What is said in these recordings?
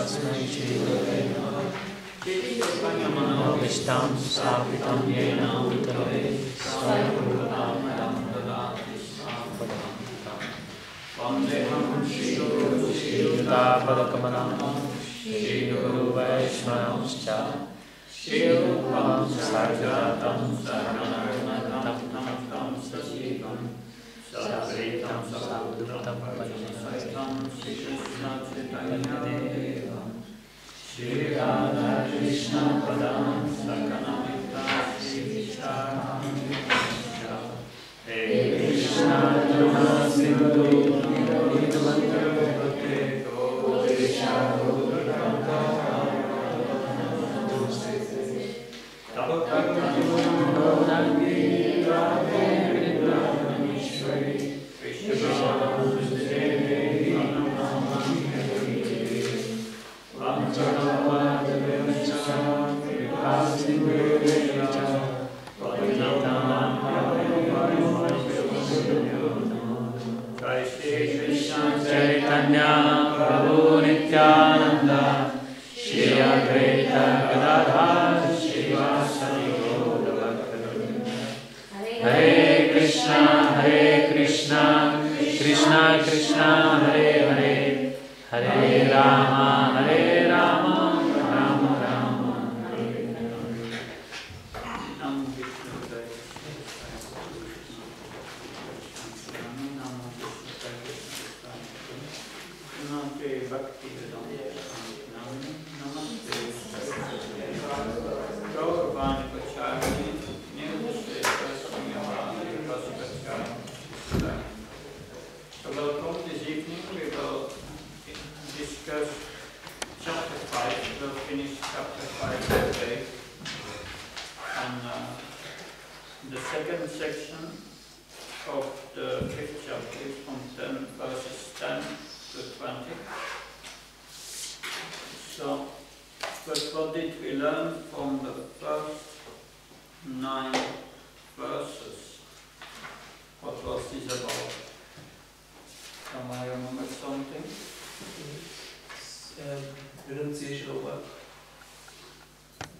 Tasmai Shri Gurave Namaha. Vishtam Savitam Yena Utare Swayambhuvam Dhammadati Sambhadam Vandeham Shri Guru Shri Yudapadakamana Shri Guru Vaishnavascha Shri Rupam Sargatam Sarvanaramatam Sasivam Sadritam Sadhutam Pajanasaitam Shri Krishna Chaitanya Shri Radha Krishna Padam Sakanamita Shri Vicharam Hare Krishna Juna Sindhu Nidavantravate Kodesha Gurukanta Tapakakam Radhe Vrindavanishwari Krishna Devi Namamani Chaitanya Prabhu Nityananda Shri Advaita Gadadhar Shivasari Gaura Hare Krishna Krishna Krishna Hare Hare Hare Rama Rama Rama Hare Hare. Bhakti So welcome this evening. We will discuss chapter 5. We'll finish chapter 5 today. And the second section of the 5th chapter is from verses 10 to 20. So, but what did we learn from the first 9 verses? What was this about? Can I remember something? Renunciation of work.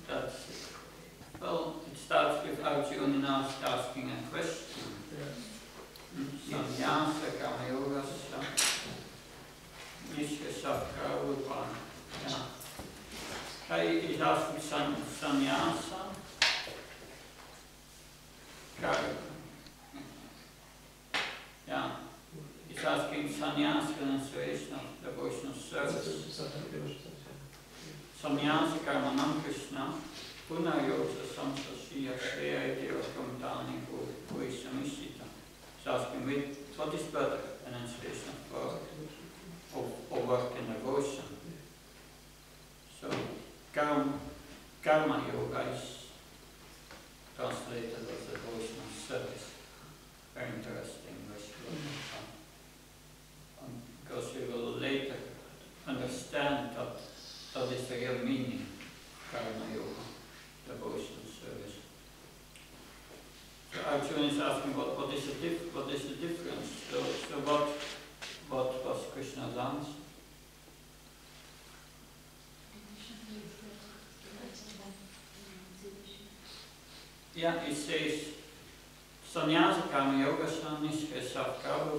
That's it. Well, it starts with Arjuna asking a question. Sannyasa Karma Yoga Nishkasakra Rupan. He's asking sannyasa. Yeah. He's asking sannyasa renunciation of devotional service. Sannyasa Karmanam Krishna Punayosa Samsasya Shreya Deva Kamtani Puisamishita. He's asking what is better, renunciation of work and devotion. So Karma Yoga is translated as devotional service. Very interesting English word. Because we will later understand that that is the real meaning, Karma Yoga, devotional service. So Arjuna is asking what is the difference? So what was Krishna's answer? Yeah, it says Sannyasa Karma Yoga Nishkesha Karma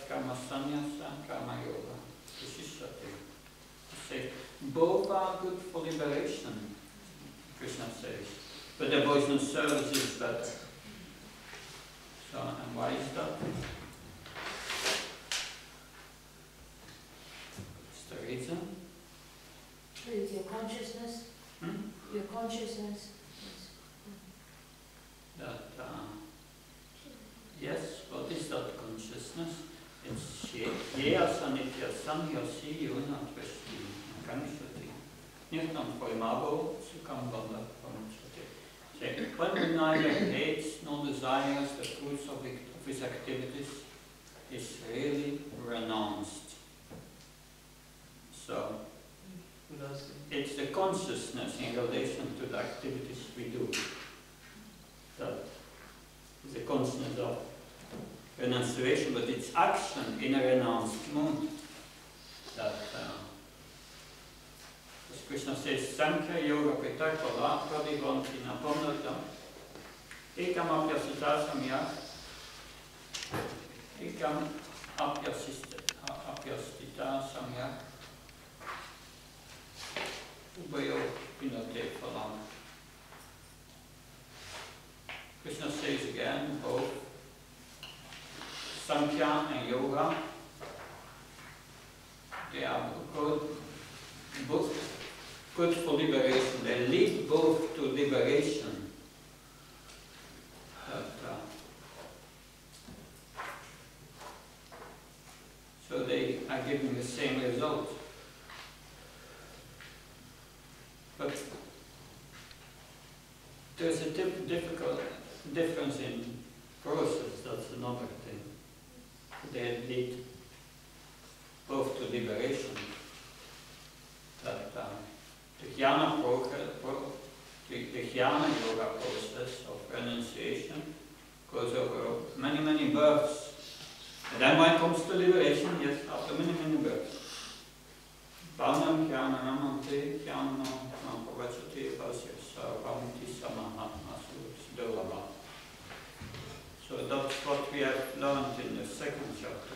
Karma Sannyasa Karma Yoga. This is what it says. Both are good for liberation, Krishna says. But devotional service is better. So, and why is that? What's the reason? It's your consciousness. Your consciousness. That, yes, what is that consciousness? It's Yeya Sanitya Sannyasi Yunatvashi Kanishati. Nirtam Poimabo Sukam Banda Pramachati. When we neither hates nor desires the fruits of his activities, is really renounced. So, it's the consciousness in relation to the activities we do. That is a consciousness of renunciation, but it's action in a renounced mood that Krishna says, Sankhya Yoga Pitakala Pradivanti Napamnata Ekam Apyasita Samyak Ekam Apyasita Samyak Ubayo Pinote Phalam. Krishna says again, both Sankhya and Yoga, they are both good for liberation. They lead both to liberation. So they are giving the same result. But there's a difficult difference in process, that's another thing. They lead both to liberation. That the jnana yoga process of renunciation goes over many, many births. And then when it comes to liberation, yes, after many, many births. Bhanam jnana namante jnana nampavachati vasyasa bhavanti samahatmasu sdolava. So that's what we have learned in the second chapter.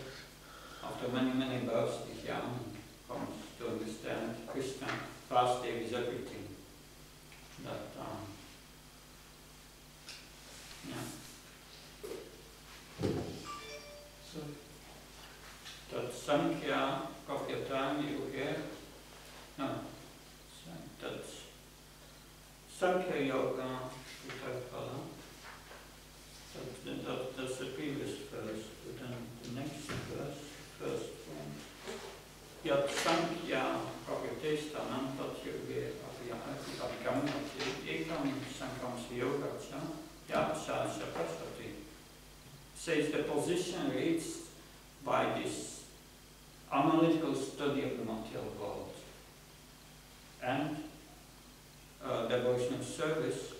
After many, many births, the jnana comes to understand Krishna, Vasudev is everything. That, So, that Sankhya Prapyatami Yoga, no, that's Sankhya Yoga Vitakala. That's the previous verse, but then the next verse, first one. Yat Sankhya Prapyatestanam Tat Yoga Abhigamati Ekam Sankham Yoga Cha Yat Sa Sapasati. Says the position reached by this analytical study of the material world and devotional service,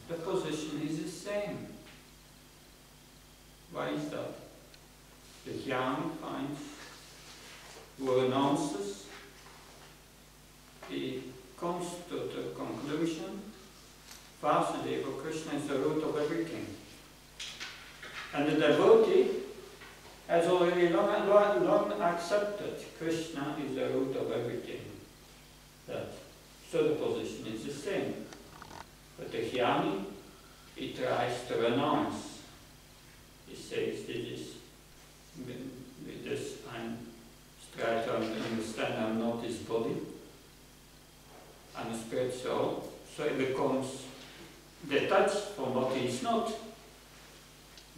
the position is the same. Why is that? The jnana finds, who renounces, he comes to the conclusion, Vasudeva, Krishna is the root of everything. And the devotee has already long accepted Krishna is the root of everything. So the position is the same. But the jnani, he tries to renounce. He says, with this I'm trying to understand I'm not this body. I'm a spirit soul. So he becomes detached from what he is not.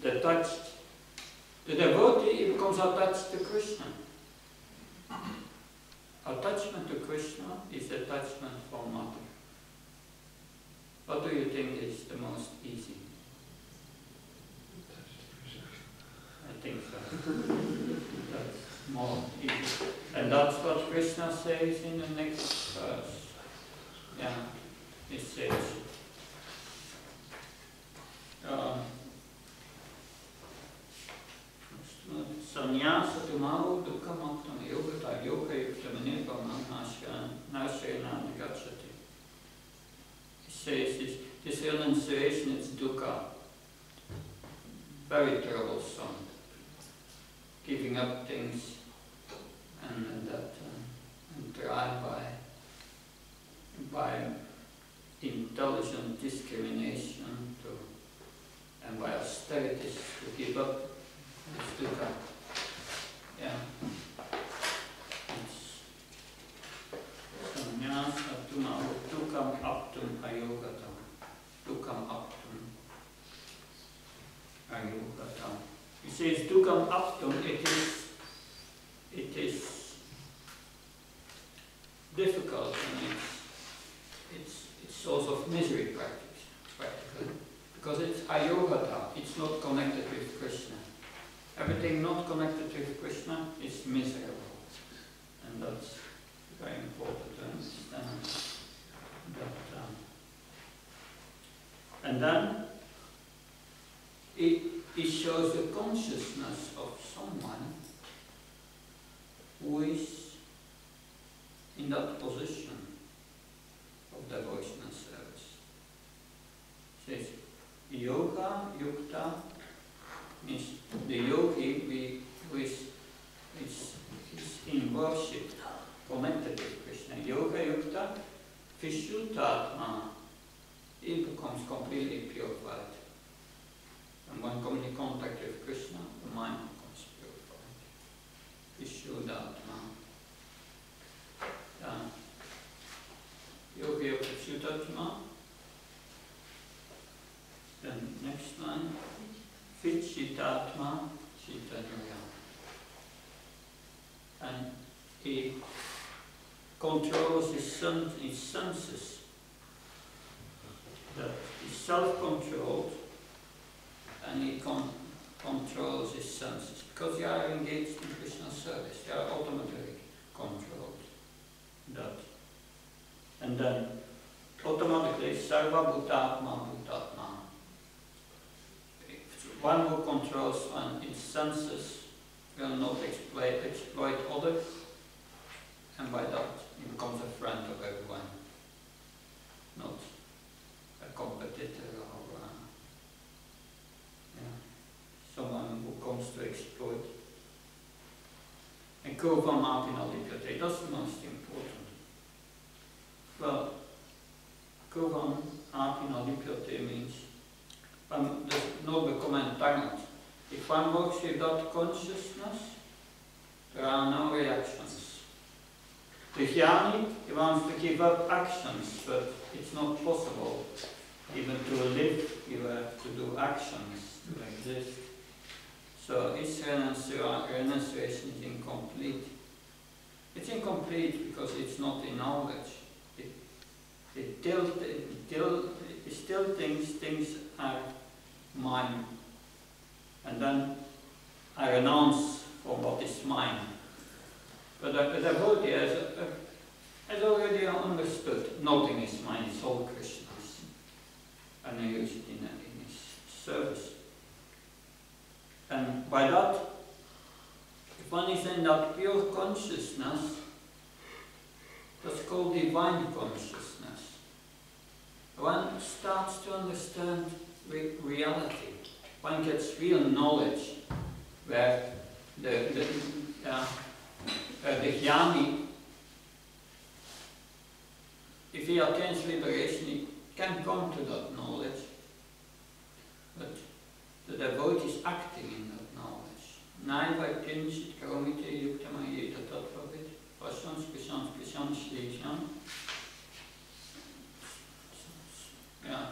Detached. The devotee, he becomes attached to Krishna. Attachment to Krishna is attachment from Mother. What do you think is the most easy? I think so. That's more easy. And that's what Krishna says in the next verse. Yeah, he says, Sannyasa tumaro dukkhamaktam yogata yoga yuktam nirvamam nashayana gacchati. He says this renunciation is dukkha, very troublesome. Giving up things and try by intelligent discrimination and by austerities to give up this dukkha. Yeah. Sannyasa tumaro dukkam aptum ayogatam. Dukkam aptum ayogatam. He says dukkam aptum, it is difficult and it's source of misery practically. Because it's ayogata, it's not connected with Krishna. Everything not connected with Krishna is miserable. And that's very important to understand. And then it shows the consciousness of someone who is in that position of devotional service. It says, yoga yukta means the yogi who is in worship, connected with Krishna. Yoga yukta vishuddhatma, he becomes completely purified. And when comes in contact with Krishna, the mind becomes purified. Vishuddhatma. Yoga yukta vishuddhatma. Then next line. Vichitatma Chaitanya. And he controls his senses. That he's self-controlled and he controls his senses. Because you are engaged in Krishna service, you are automatically controlled. That. And then automatically Sarva Bhutatma Bhutatma. One who controls its senses will not exploit others, and by that he becomes a friend of everyone, not a competitor or someone who comes to exploit. And Kurvam Apinalipyate, that's the most important. Well, Kurvam Apinalipyate means does not become entangled. If one works without consciousness, there are no reactions. The jnani, he wants to give up actions, but it's not possible. Even to live, you have to do actions to exist. So his renunciation is incomplete. It's incomplete because it's not in knowledge. It still thinks things are mine, and then I renounce for what is mine. But the devotee has already understood nothing is mine, it's all Krishna's, and he uses it in his service. And by that, if one is in that pure consciousness, that's called divine consciousness. One starts to understand reality. One gets real knowledge, where the jnani, if he attains liberation, he can come to that knowledge, but the devotee is acting in that knowledge. Naiva kinchit karomite yuktamayeta tattvavid vasans prishans prishans shlisham. Yeah.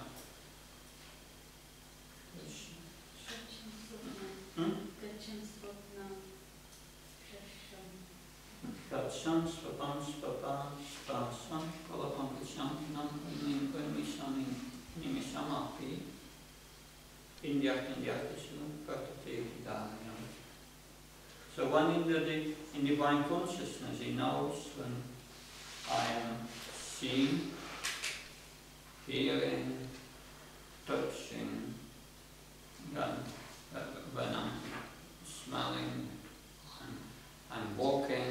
Gaccham svapam svapam spasam kalapam gachantinam umisami nimisamapi indyaktishu kartate vidayam. So one in divine consciousness, he knows when I am seeing, hearing, touching, when I'm smelling, I'm walking,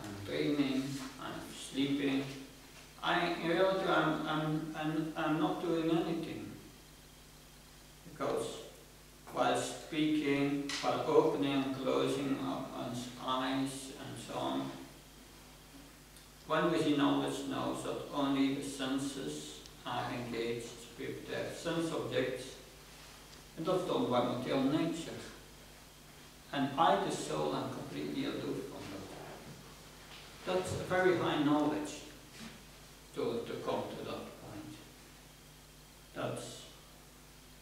I'm dreaming, I'm sleeping. In reality, I'm not doing anything, because while speaking, while opening and closing one's eyes and so on, one with knowledge knows that only the senses are engaged with their sense objects, and that's done by material nature. And I, the soul, am completely aloof from that. That's a very high knowledge to come to that point. That's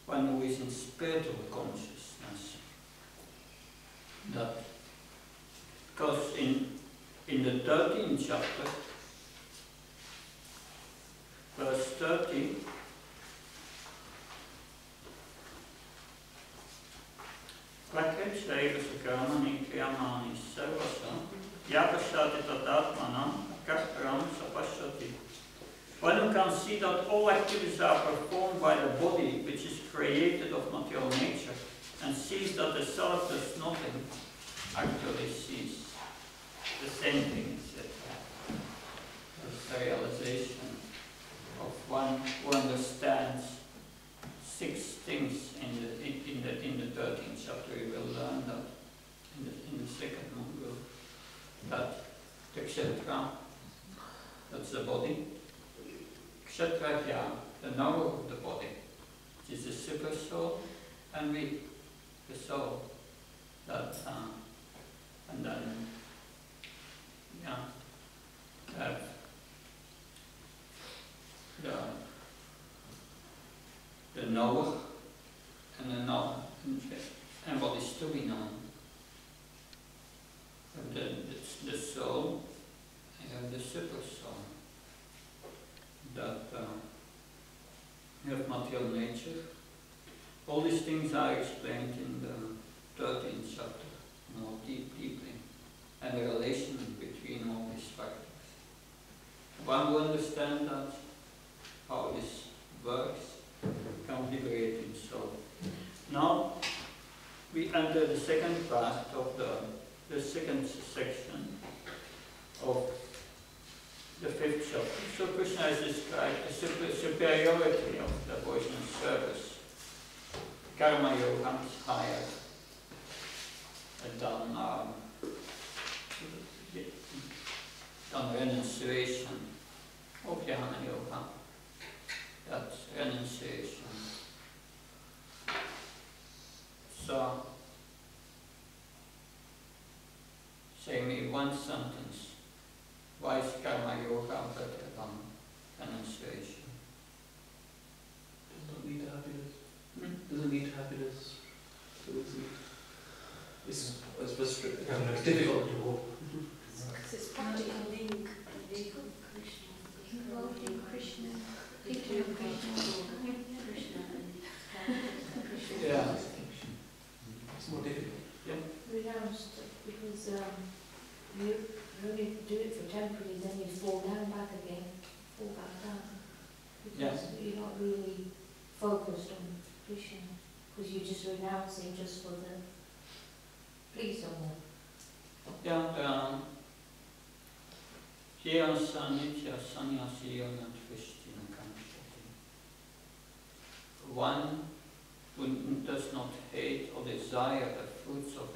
one who is in spiritual consciousness. That, because in the 13th chapter, verse 30, Prakrichaiva sakarmani kriyamani sarvasa yapashati tatatmanam kartaram sapashati. One can see that all activities are performed by the body, which is created of material nature, and sees that the self does nothing, actually sees the same thing, etc. that's the body. Kshatraya, the knower of the body, which is the super soul, and we, the soul. That, and then, have the knower and the knower, and what is to be known. And the soul and the super soul. That you have material nature. All these things are explained in the 13th chapter more deeply, and the relation between all these factors. One will understand that, how this works, can liberate himself. Now we enter the second part of the second section of the 5th chapter. So Krishna has described the superiority of the devotional service. Karma yoga is higher than renunciation of jnana yoga. That's renunciation. So, say me one sentence. Why is karma yoga better than renunciation? Does not lead to happiness. Doesn't lead to happiness. So it's frustrating. It's difficult to hold. Because it's practical link Krishna. Involved in Krishna. Thinking of Krishna. Yeah. It's more difficult. Yeah. Renounced because you only do it for temporary, then you fall down back again, fall back down. Because you're not really focused on Krishna, because you're just renouncing just for the please someone. Yeah, Jaya Sanitya Sanyasi Yonat Krishna Kamshati. One who does not hate or desire the fruits of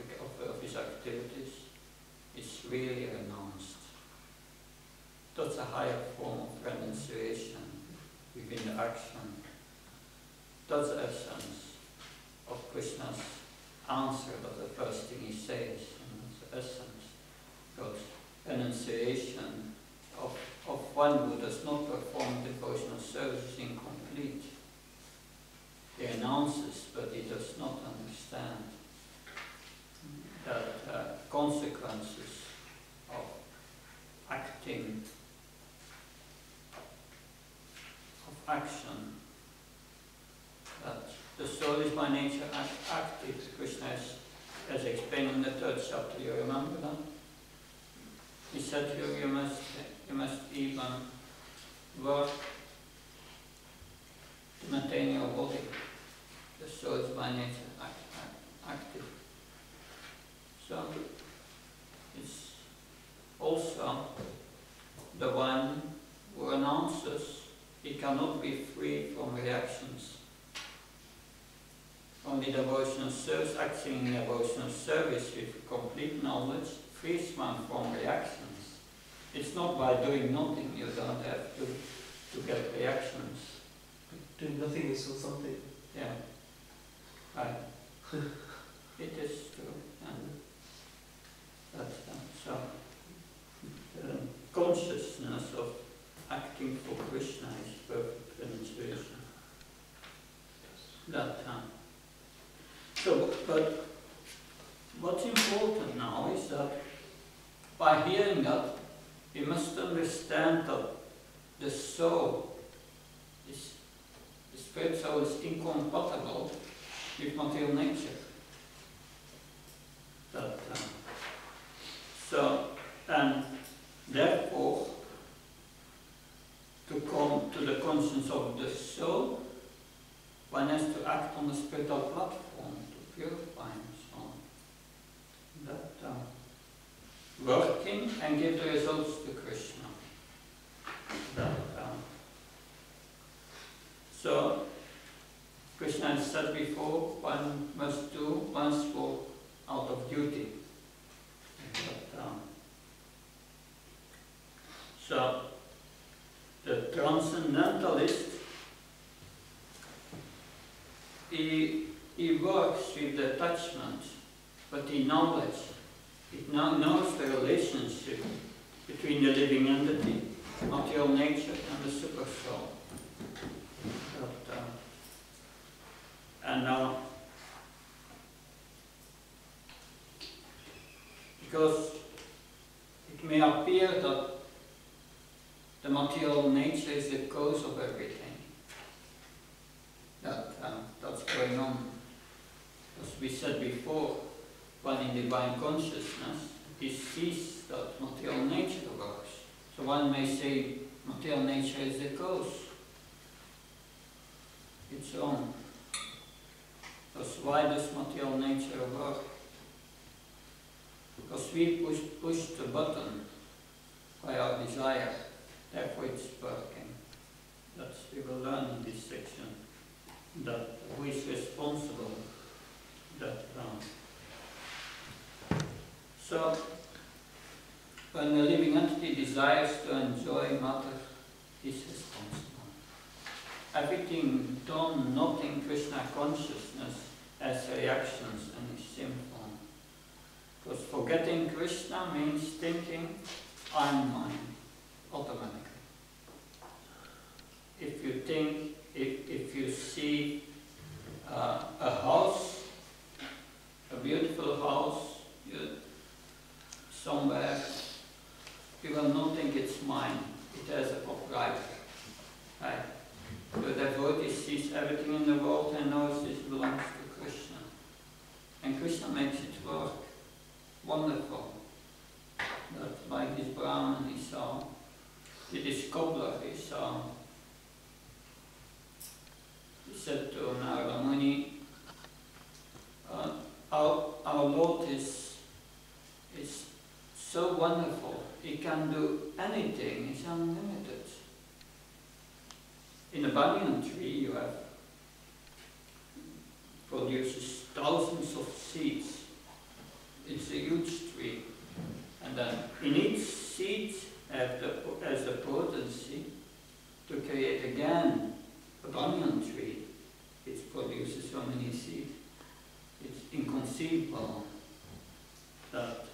his activities is really renounced. That's a higher form of renunciation within the action. That's the essence of Krishna's answer, but the first thing he says, and that's the essence. Because renunciation of one who does not perform devotional service is incomplete. He announces, but he does not understand that consequences of action, that the soul is by nature active. Krishna has explained in the 3rd chapter, you remember that? He said to you, you must even work to maintain your body. The soul is by nature active. So it's also the one who announces he cannot be free from reactions. Only devotional service, acting in devotional service with complete knowledge, frees one from reactions. It's not by doing nothing, you don't have to get reactions. Doing nothing is still something. Yeah, right. It is true. And that's so the consciousness of acting for Krishna is perfect renunciation. That time. So, but what's important now is that by hearing that, we must understand that the soul, the spirit soul, is incompatible with material nature. That, so, and therefore, to come to the conscience of the soul, one has to act on the spiritual platform to purify and so on. That working and give the results to Krishna. That, so Krishna has said before, one must do one's work out of duty. But, so The transcendentalist, he works with the attachment, but he knows the relationship between the living entity, material nature, and the super soul. Because it may appear that the material nature is the cause of everything that's going on. As we said before, one in divine consciousness, he sees that material nature works. So one may say material nature is the cause. It's wrong. Because why does material nature work? Because we push the button by our desire, therefore it's working. That's we will learn in this section. That who is responsible. So when the living entity desires to enjoy matter, is responsible. Everything done not in Krishna consciousness has reactions and is sinful. Because forgetting Krishna means thinking, I'm mine, automatically. If you think, if you see a house, a beautiful house, somewhere, you will not think it's mine. It has a proprietor. Right? The devotee sees everything in the world and knows this belongs to Krishna. And Krishna makes it work. Wonderful. That like this Brahman he saw, this cobbler he saw, he said to Narada Muni, our Lord is so wonderful, he can do anything, he's unlimited. In a banyan tree you have produces thousands of seeds. It's a huge tree. And then in each seed has the potency to create again a banyan tree. It produces so many seeds. It's inconceivable that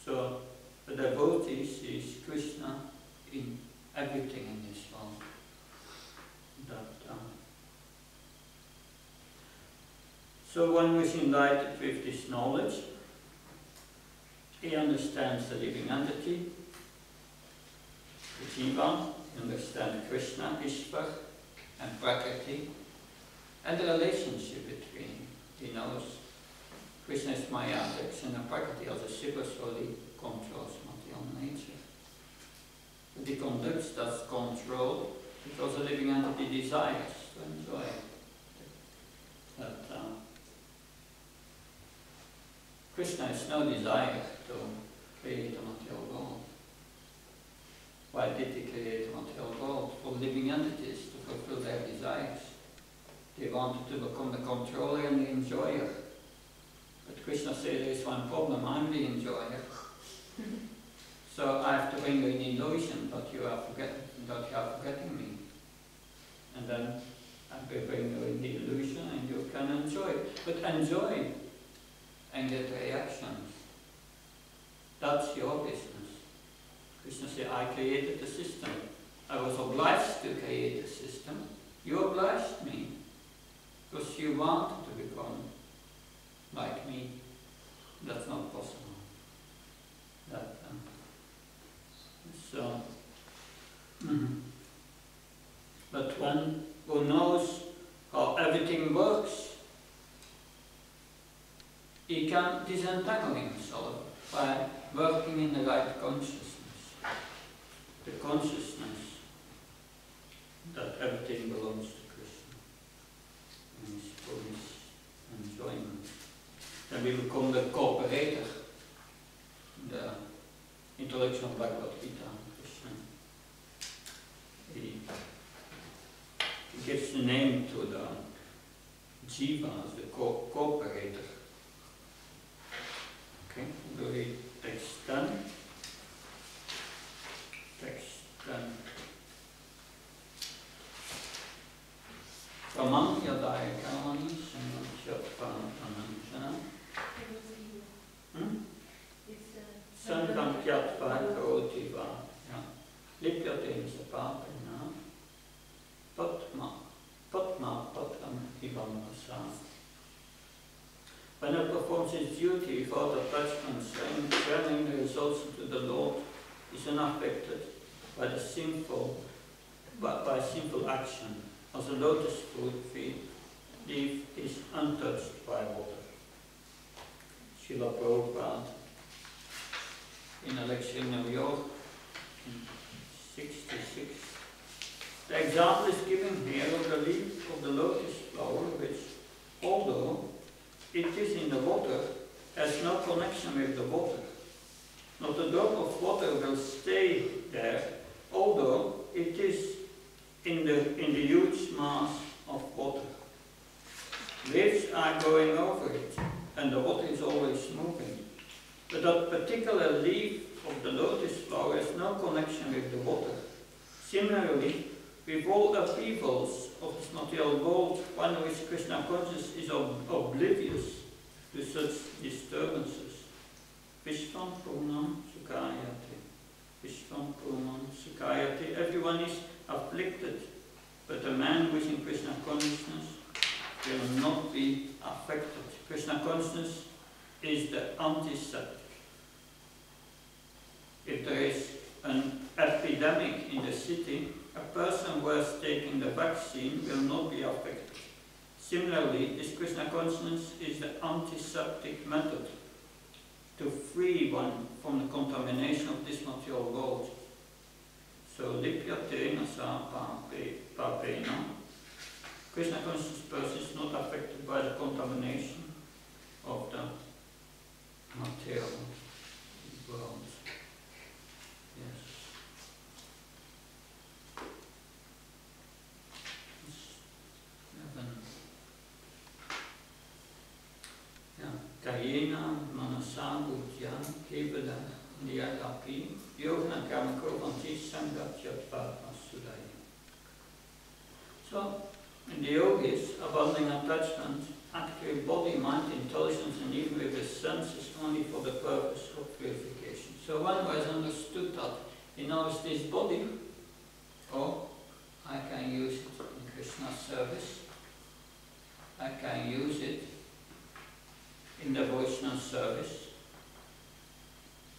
So the devotee sees Krishna in everything in this world. So one who is enlightened with this knowledge, he understands the living entity, the Jiva, he understands Krishna, Ishvar, and Prakriti, and the relationship between. He knows Krishna is Maya, and Prakriti as a super soul, he controls material nature. But he conducts that control because the living entity desires to enjoy that. Krishna has no desire to create a material world. Why did he create a material world? For living entities to fulfill their desires. They wanted to become the controller and the enjoyer. But Krishna said there is one problem, I'm the enjoyer. So I have to bring you an illusion that you are forgetting me. And then I will bring you an illusion and you can enjoy it. But enjoy and get reactions. That's your business. Krishna said, I created the system. I was obliged to create the system. You obliged me. Because you wanted to become like me. That's not possible. But one who knows how everything works, he can disentangle himself by working in the right consciousness. The consciousness that everything belongs to Krishna. And his full enjoyment. Then we become the cooperator. The introduction of Bhagavad Gita, Krishna. He gives the name to the Jiva as the cooperator. Okay, we'll read text 10. Shantam Kyatva Karotiva. Lipyate Sapapena. Patma Patam Ivam Asam. When it performs its duty without attachment, turning the results into the Lord is unaffected by the sinful action, as a lotus fruit leaf is untouched by water. Srila Prabhupada, in a lecture in New York in 66, the example is given here of the leaf of the lotus flower, which, although it is in the water, has no connection with the water. Not a drop of water will stay there, although it is in the huge mass of water. Waves are going over it, and the water is always moving. But that particular leaf of the lotus flower has no connection with the water. Similarly, with all upheavals of this material world, one who is Krishna conscious is oblivious to such disturbances. Vishvam Purnam Sukhayati. Vishvam Purnam Sukhayati. Everyone is afflicted, but a man who is in Krishna consciousness will not be affected. Krishna consciousness is the antiseptic. If there is an epidemic in the city, a person who has taken the vaccine will not be affected. Similarly, this Krishna consciousness is the antiseptic method to free one from the contamination of this material world. So, lipyate nasa papena. Krishna conscious person is not affected by the contamination of the material world. Yes. Kayena Manasa Buddhya Kevada Niyagapi Yogna Kamako Vanti Sangatyatva Sudaya. So, in the yogis, abandoning attachment, actually body, mind, intelligence, and even with the senses only for the purpose of purification. So one who has understood that he knows this body, oh, I can use it in Krishna's service, I can use it in the Vaishnava service,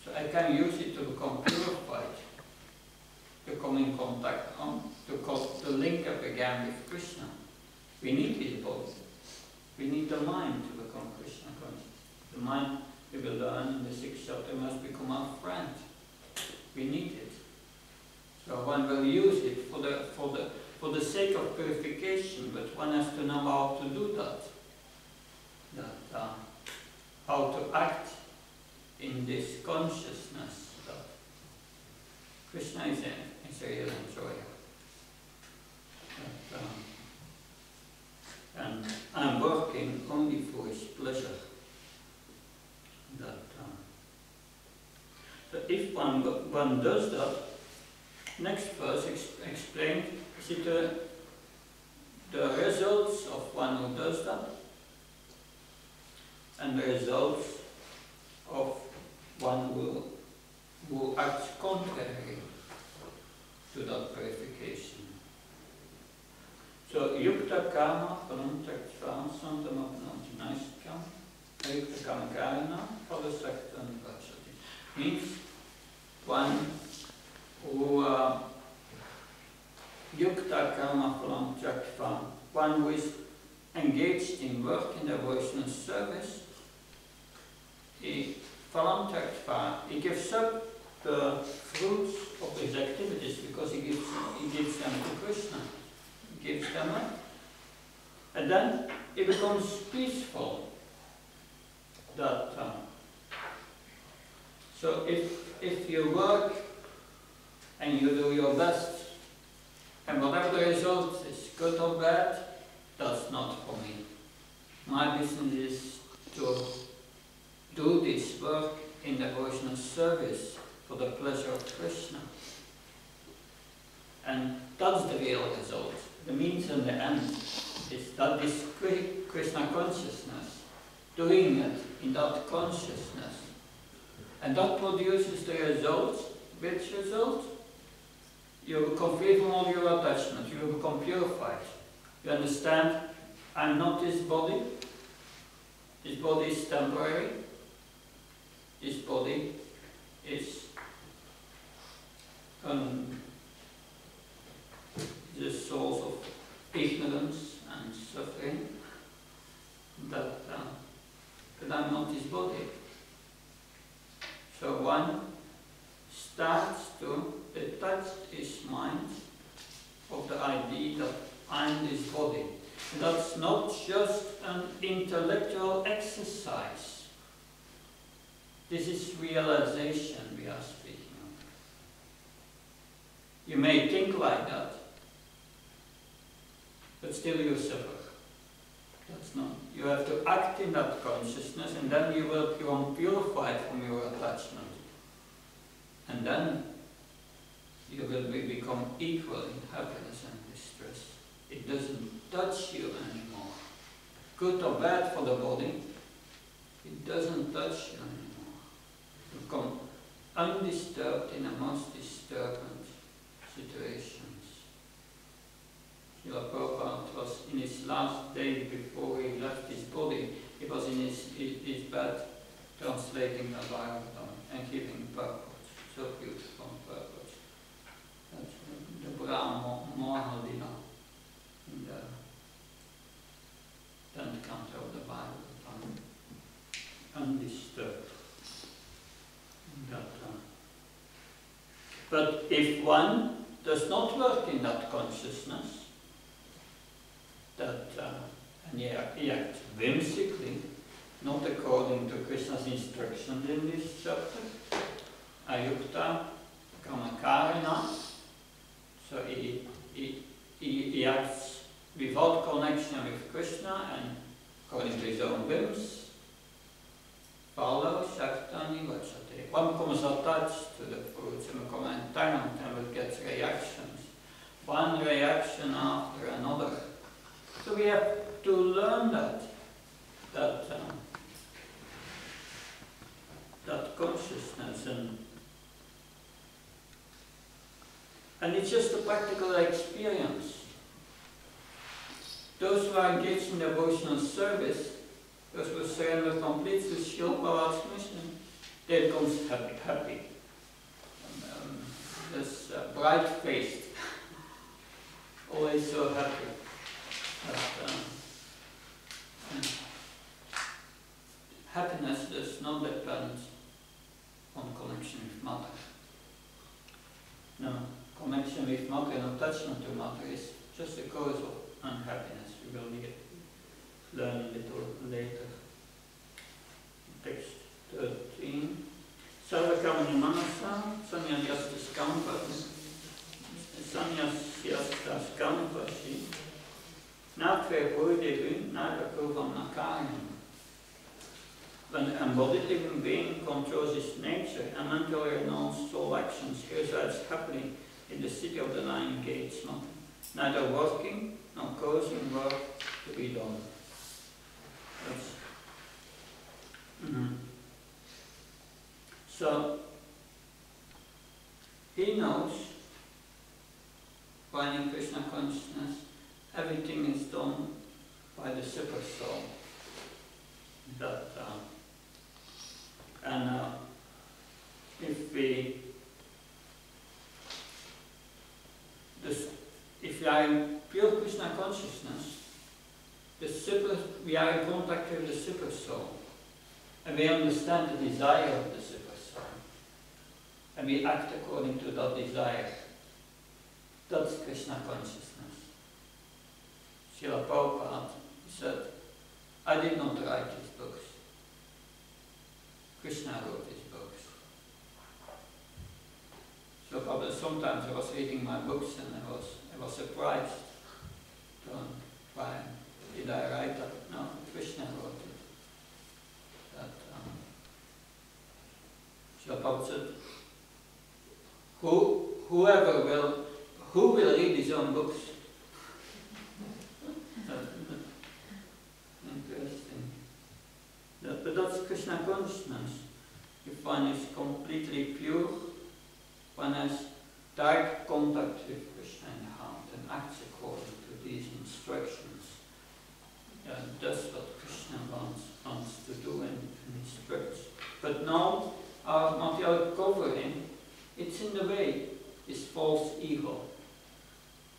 so I can use it to become purified, to come in contact, to link up again with Krishna. We need his body. We need the mind to become Krishna conscious. The mind, we will learn in the 6th chapter, must become our friend. We need it. So one will use it for the sake of purification, but one has to know how to do that. How to act in this consciousness that Krishna is a real enjoyer. And I'm working only for his pleasure. So if one does that, next verse explained, see the results of one who does that, and the results of one who acts contrary to that purification. So, yukta kama parantaktva santamapnanti naistkam, yukta kama karana palasakta nivachati. Means one who yukta kama parantaktva, one who is engaged in work in the Vaishnava service, he gives up the fruits of his activities because he gives them to Krishna. He gives them up. And then he becomes peaceful. So if you work and you do your best, and whatever the result is, good or bad, that's not for me. My business is to do this work in the Vaishnava service for the pleasure of Krishna. And that's the real result. The means and the end is that this Krishna consciousness, doing it in that consciousness, And that produces the result. Which result? You become free from all your attachments. You become purified. You understand, I'm not this body. This body is temporary. This body is the source of ignorance and suffering. But I'm not this body. So one starts to detach his mind of the idea that I'm this body. And that's not just an intellectual exercise. This is realization we are speaking of. You may think like that, but still you suffer. That's not. You have to act in that consciousness, and then you will become purified from your attachment. And then you will become equal in happiness and distress. It doesn't touch you anymore. Good or bad for the body, it doesn't touch you anymore. You become undisturbed in the most disturbing situations. Srila Prabhupada was in his last day before he left his body. He was in his bed translating the Bhagavad Gita and giving purpose. So beautiful purpose. That's the Brahma Mohalila in the 10th canto of the Bhagavad Gita. Undisturbed. But if one does not work in that consciousness, and he acts whimsically, not according to Krishna's instructions in this chapter, ayukta, kamakarana, so he acts without connection with Krishna and according to his own whims, follow shaktani vachate. One becomes attached to the fruits and becomes entangled and will get reactions, one reaction after another. So we have to learn that consciousness, and it's just a practical experience. Those who are engaged in devotional service, those who surrender completely to Srila Prabhupada's mission, they become happy. This bright-faced, always so happy. Happiness does not depend on connection with Mother. No, connection with Mother and attachment to Mother is just a cause of unhappiness. We will learn a little later. Text 13. Sarvakamani manasa, sanyasyastas kampasi, sanyasyastas kampasi, natve puridevi, nagakuvam nakarim. When an embodied living being controls his nature and mentally renounced all actions, he resides happily in the city of the nine gates, neither working nor causing work to be done. So, he knows, while in Krishna consciousness, everything is done by the super soul. If we are in pure Krishna consciousness, we are in contact with the super soul, and we understand the desire of the super soul, and we act according to that desire. That's Krishna consciousness. Srila Prabhupada said, I did not write these books. Krishna wrote these books. So probably sometimes I was reading my books and I was surprised. Why did I write that? No, Krishna wrote it. Srila Prabhupada said, who will read his own books? Interesting. But that's Krishna consciousness. If one is completely pure, one has direct contact with Krishna in the heart and acts according to these instructions. That's what Krishna wants to do and instructs. But now our material covering, it's in the way, is false ego.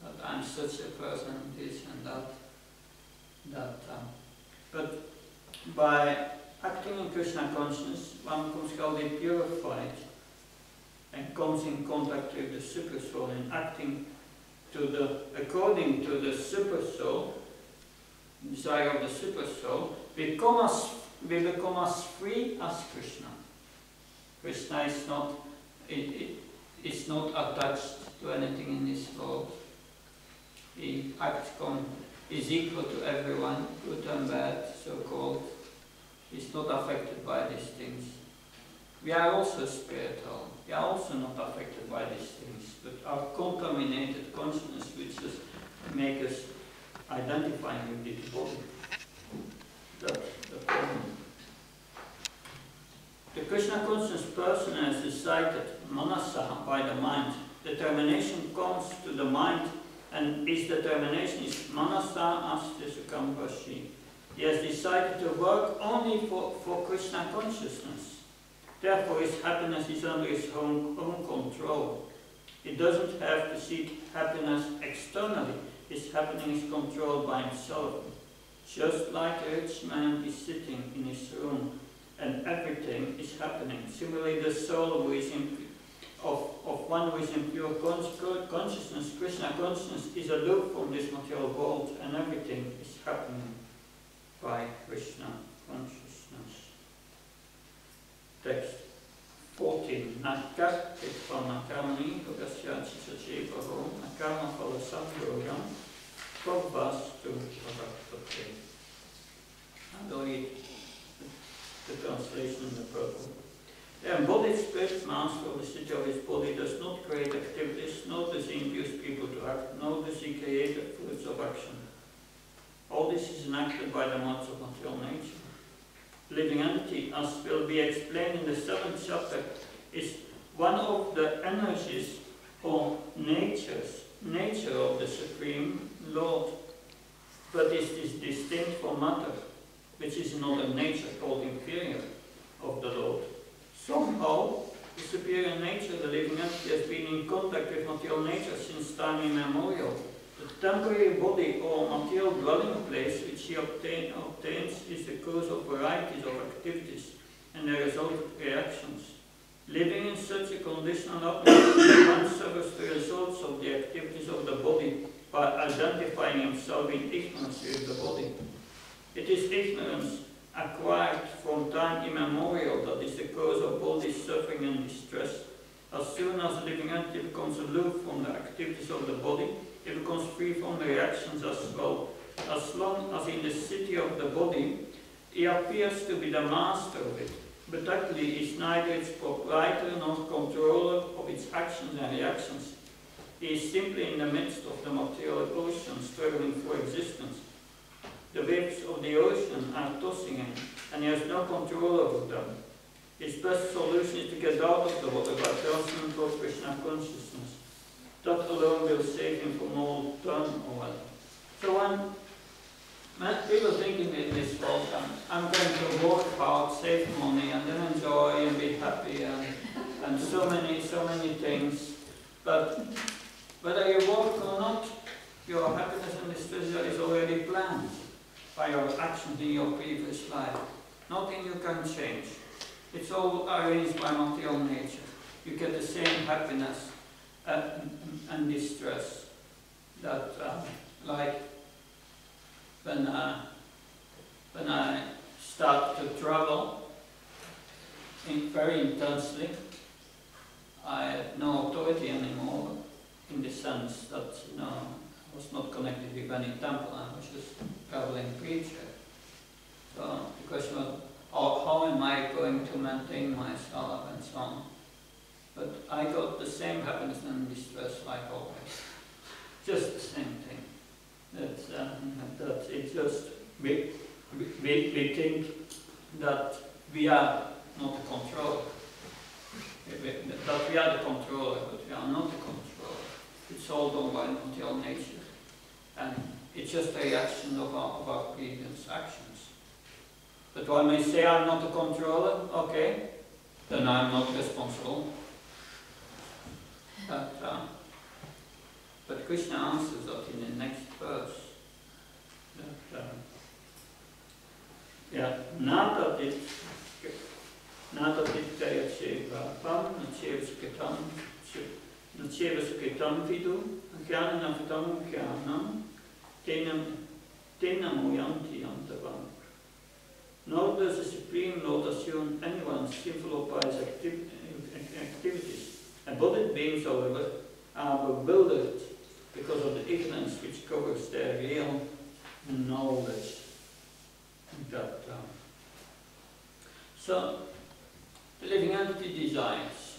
That I'm such a person, this and that. But by acting in Krishna consciousness, one becomes wholly purified and comes in contact with the super soul and acting according to the super soul, desire of the super soul, we become as free as Krishna. Krishna is not attached to anything in this world. He is equal to everyone, good and bad, so-called. He's not affected by these things. We are also spiritual. We are also not affected by these things, but our contaminated consciousness, which just make us identifying with this body. That's the problem. The Krishna conscious person has decided, manasa, by the mind. Determination comes to the mind, and his determination is manasa asti sukham vashi. He has decided to work only for Krishna consciousness. Therefore his happiness is under his own control. He doesn't have to seek happiness externally. His happiness is controlled by himself. Just like a rich man is sitting in his room and everything is happening. Similarly, the soul who is of one who is in pure consciousness, Krishna consciousness, is aloof from this material world, and everything is happening by Krishna consciousness. Text 14. Nakar Kitpana Karni Yogasyachi Sachivaho Nakarma Falasatyoga Prabhas to Bhakti. I'll read the translation in the purple. The embodied spirit master of the city of his body does not create activities, nor does he induce people to act, nor does he create the fruits of action. All this is enacted by the modes of material nature. Living entity, as will be explained in the 7th chapter, is one of the energies or nature of the Supreme Lord, but is distinct from matter, which is another nature called inferior of the Lord. Somehow, the superior nature, the living entity, has been in contact with material nature since time immemorial. The temporary body or material dwelling place which he obtains is the cause of varieties of activities and the result of reactions. Living in such a conditional atmosphere, one suffers the results of the activities of the body by identifying himself in ignorance with the body. It is ignorance acquired from time immemorial that is the cause of body suffering and distress. As soon as the living entity becomes aloof from the activities of the body, it becomes free from the reactions as well. As long as in the city of the body, he appears to be the master of it, but actually is neither its proprietor nor controller of its actions and reactions. He is simply in the midst of the material ocean, struggling for existence. The waves of the ocean are tossing him, and he has no control over them. His best solution is to get out of the water by transcendent Lord Krishna consciousness. That alone will save him from all turmoil. So when people thinking in this world, I'm going to work hard, save money, and then enjoy and be happy, and so many things. But whether you work or not, your happiness and distress is already planned by your actions in your previous life. Nothing you can change. It's all arranged by material nature. You get the same happiness and distress that, like when I start to travel very intensely, I had no authority anymore, in the sense that I was not connected with any temple. I was just traveling preacher. So the question was, how am I going to maintain myself and so on? But I got the same happiness and distress like always. Just the same thing. That it's just, we think that we are not a control. that we are the controller, but we are not the controller. It's all done by material nature. And it's just a reaction of our previous actions. But one may say, I'm not the controller, okay, then I'm not responsible. But Krishna answers that in the next verse. Nor does the Supreme Lord assume anyone sinful or pious activities. Embodied beings, however, are bewildered because of the ignorance which covers their real knowledge. So, the living entity desires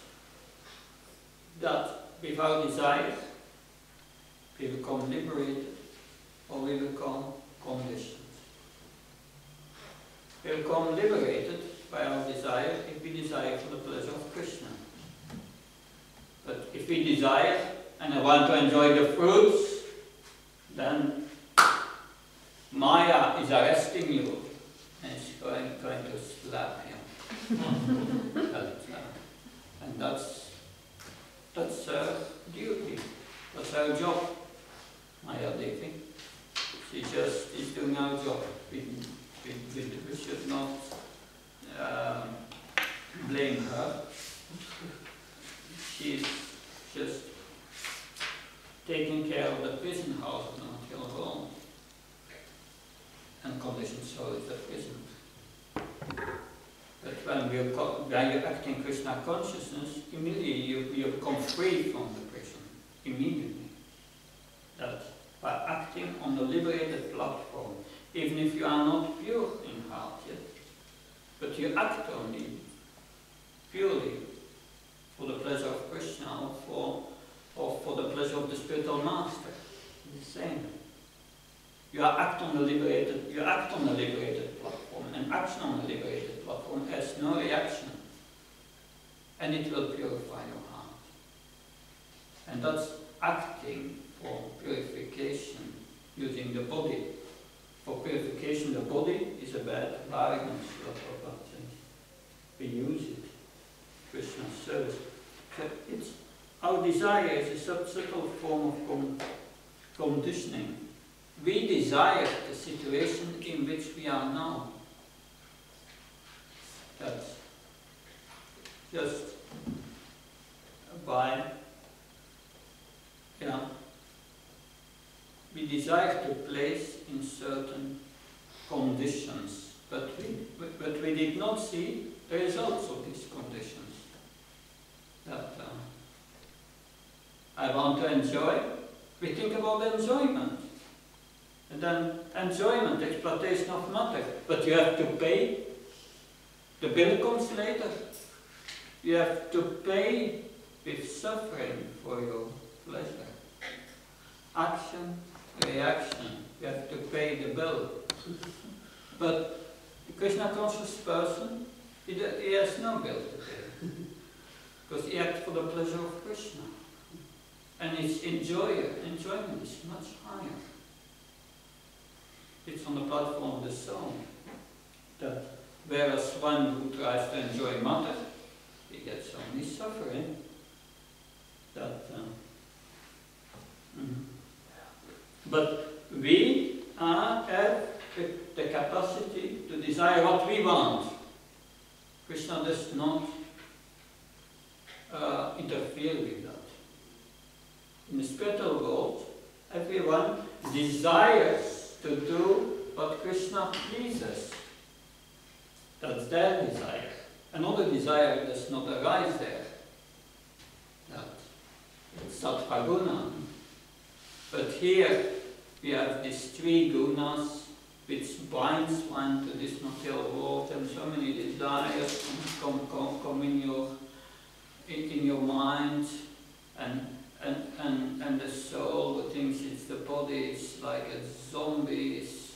that without desire we become liberated or we become conditioned. We become liberated by our desire if we desire for the pleasure of Krishna. But if we desire and I want to enjoy the fruits, then Maya is arresting you and is going to slap you. And that's her duty. That's her job. Maya Devi. She just is doing her job. We should not blame her. She's just taking care of the prison house of the material world. And conditioned soul is the prison. But when you act in Krishna consciousness, immediately you become free from the prison. Immediately. That by acting on the liberated platform, even if you are not pure in heart yet, but you act only purely for the pleasure of Krishna or for the pleasure of the spiritual master. It's the same. You act on the liberated platform, and action on the liberated platform has no reaction, and it will purify your heart. And that's acting for purification using the body. For purification, the body is a bad bargain. We use it. Krishna's service. So it's our desire is a subtle form of conditioning. We desire the situation in which we are now. That's just by, we desire to place in certain conditions, but we did not see the results of these conditions. That I want to enjoy, we think about enjoyment. And then enjoyment, exploitation of matter. But you have to pay. The bill comes later. You have to pay with suffering for your pleasure. Action, reaction. You have to pay the bill. But the Krishna conscious person, he has no bill to pay. Because he acts for the pleasure of Krishna. And his enjoyment is much higher. It's on the platform of the soul. That whereas one who tries to enjoy matter, he gets only suffering. But we have the capacity to desire what we want. Krishna does not interfere with that. In the spiritual world, everyone desires to do what Krishna pleases. That's their desire. Another desire does not arise there. It's sattva guna. But here we have these three gunas which binds one to this material world, and so many desires come in your mind, and the soul who thinks it's the body is like a zombie, it's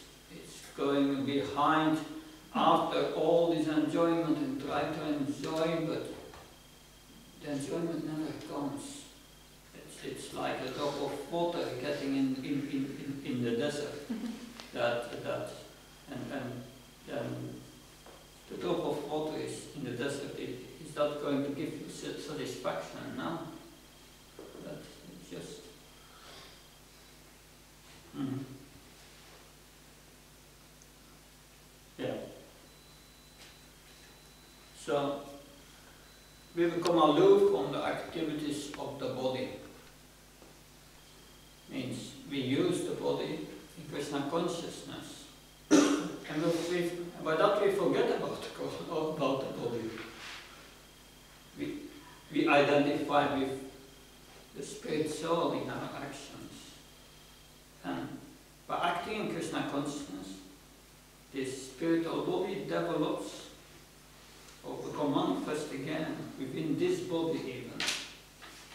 going behind after all this enjoyment and try to enjoy, but the enjoyment never comes. It's like a drop of water getting in the desert. And the drop of water is in the desert. Is that going to give you satisfaction? No. But it's just. Yeah. So we become aloof from the activities of the body. Means we use the body in Krishna consciousness. And by that we forget about the body. We identify with the spirit soul in our actions. And by acting in Krishna consciousness, this spiritual body develops or become manifest again within this body even.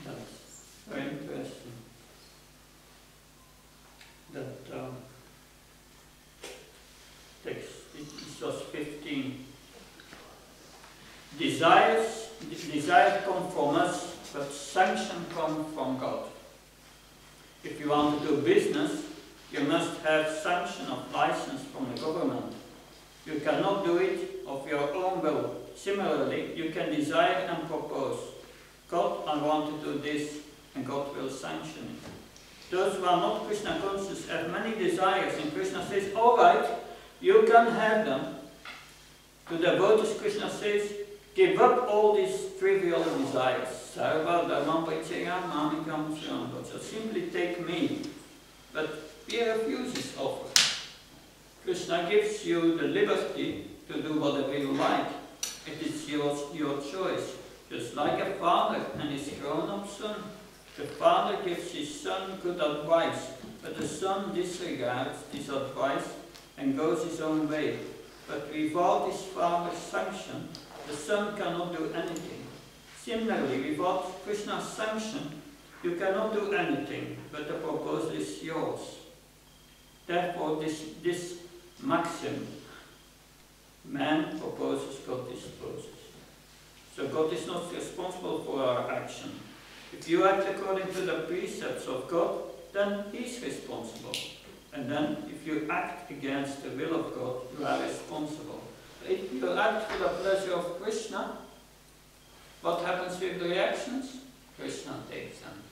That's very interesting. That text, it's just 15. Desire come from us, but sanction comes from God. If you want to do business, you must have sanction of license from the government. You cannot do it of your own will. Similarly, you can desire and propose, God, I want to do this, and God will sanction it. Those who are not Krishna conscious have many desires, and Krishna says, all right, you can have them. To the devotees, Krishna says, give up all these trivial desires. Sarva dharma pachaya mamikam shanam. So simply take me. But he refuses offer. Krishna gives you the liberty to do whatever you like. It is your choice. Just like a father and his grown-up son. The father gives his son good advice, but the son disregards this advice and goes his own way. But without his father's sanction, the son cannot do anything. Similarly, without Krishna's sanction, you cannot do anything, but the proposal is yours. Therefore, this maxim, man proposes, God disposes. So God is not responsible for our action. If you act according to the precepts of God, then He is responsible. And then, if you act against the will of God, you are responsible. If you act for the pleasure of Krishna, what happens with the reactions? Krishna takes them.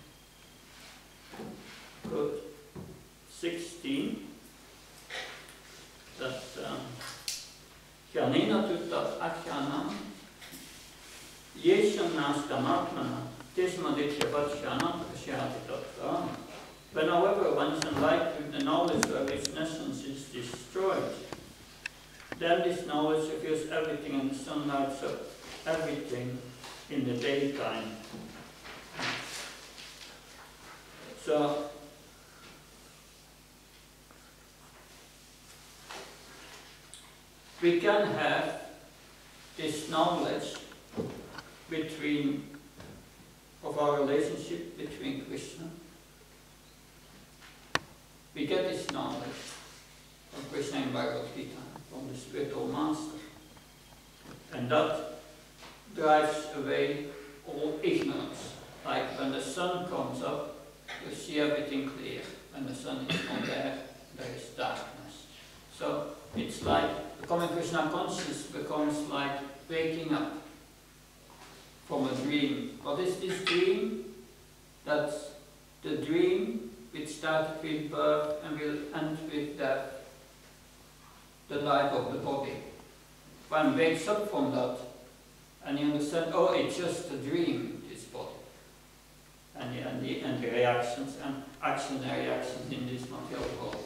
Good. 16. That Jnanena tuttat ajnanam yesham nastamatmana tismaditya vachyanam prasyati tattva. When, however, one is enlightened with the knowledge of its essence is destroyed, then this knowledge reveals everything and the sun lights up everything in the daytime. So, we can have this knowledge of our relationship between Krishna. We get this knowledge from Krishna in Bhagavad Gita, from the spiritual master. And that drives away all ignorance. Like when the sun comes up, you see everything clear. When the sun is not there, there is darkness. So it's like becoming Krishna conscious becomes like waking up from a dream. What is this dream? That's the dream which started with birth and will end with death, the life of the body. One wakes up from that and you understand, oh, it's just a dream, this body. And the reactions and actions and reactions in this material world.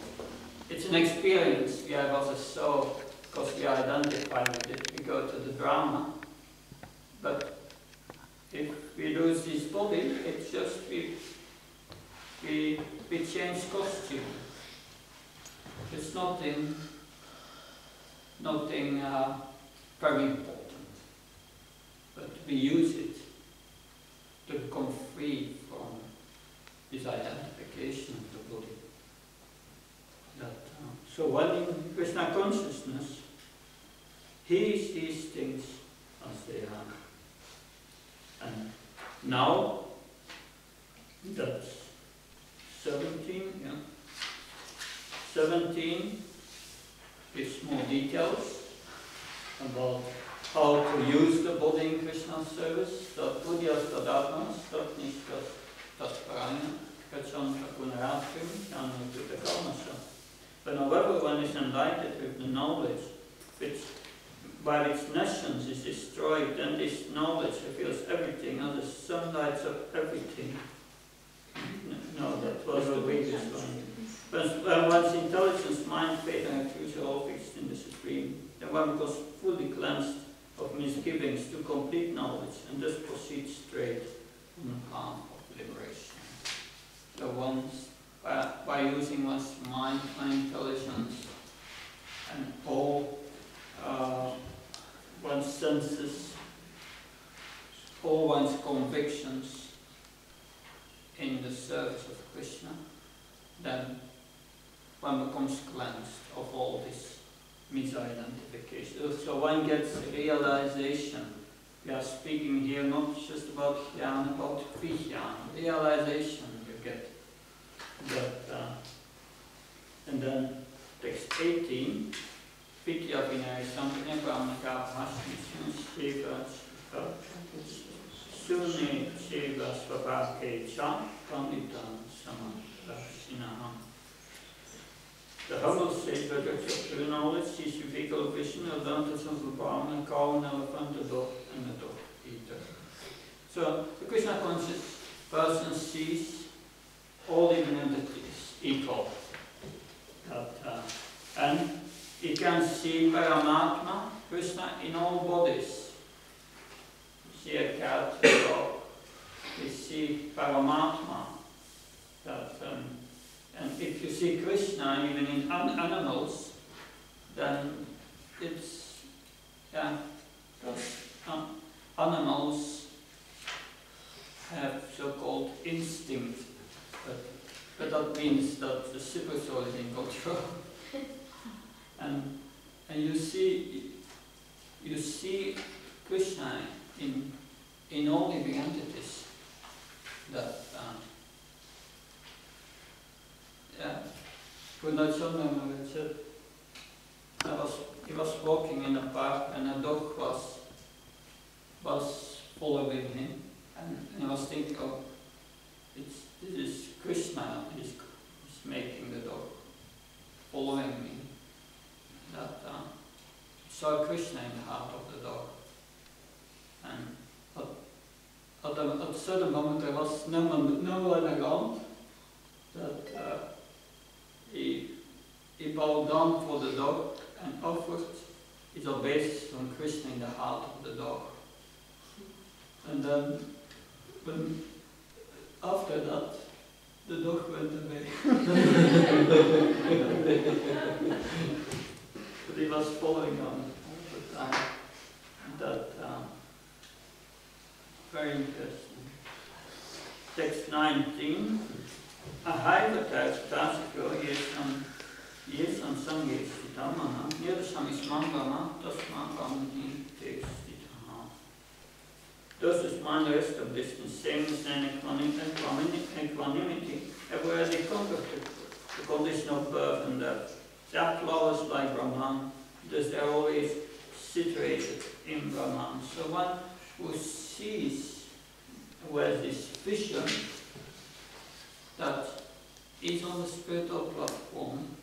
It's an experience we have as a soul because we identify with it. We go to the drama. But if we lose this body, it's just we change costume. It's nothing very important. But we use it to become free from this identification of the body. So when in Krishna consciousness, he sees things as they are. And Now, that's 17, yeah. 17 gives more details about how to use the body in Krishna's service. That Buddhas Tadatmas, that Nishkas, that Parayana, Kachanta Punaratim, Yanututa Kalmasha. When however one is enlightened with the knowledge, which by its nescience is destroyed, then this knowledge reveals everything, and the sun lights up everything. No, that was the weakest one. When one's intelligence, mind, faith, and future all fixed in the Supreme, then one becomes fully cleansed of misgivings to complete knowledge, and thus proceeds straight on the path of liberation. So once, by using one's mind and intelligence, and all one's senses, all one's convictions in the service of Krishna, then one becomes cleansed of all this misidentification. So one gets a realization. We are speaking here not just about jnana, about vijnana. Realization you get. That, and then text 18, Vidya Vinaya Sampanya Brahmaka Bhashmi Shiva Sune Shiva Svabhake Cha Panditan Samadashinaham. The humble sage by virtue of true knowledge sees the vehicle of vision, advantage of the palm, and cow, an elephant, a dog, and a dog eater. So the Krishna conscious person sees all living entities equal. And he can see Paramatma, Krishna, in all bodies. You see a cat, a dog, you see Paramatma. And if you see Krishna even in animals, then it's, animals have so-called instinct, but that means that the super soul is in control. and you see Krishna in all living entities. That Purnachandana said he was walking in a park and a dog was following him, and he was thinking, oh, this is Krishna is making the dog following me. That saw Krishna in the heart of the dog, and at a certain moment there was no one around. That he bowed down for the dog and offered his obeisance on Krishna in the heart of the dog. And then, after that, the dog went away. But he was following on all the time. That very interesting. Text 19. Ahaivatāsiko yesam sangyesi tamana nirasam ismangama tasmangam tekstitaha. Thus is mind established in sameness and equanimity, everywhere they conquer the condition of birth and death. They are flowers like Brahman, thus they are always situated in Brahman. So one who sees, who has this vision, that is on the spiritual platform,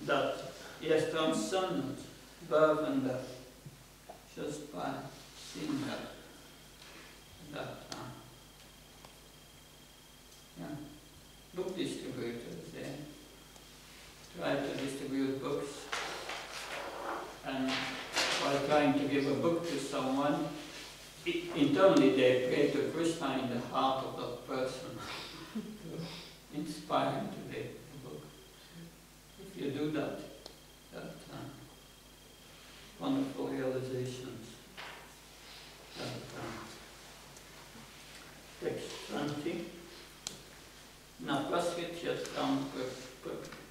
that he has transcended birth and death just by seeing that. Book distributors, they try to distribute books, and while trying to give a book to someone, internally they pray to Krishna in the heart of that person. Inspire him to read the book. If you do that, wonderful realizations. Text 20. Napasvityat tam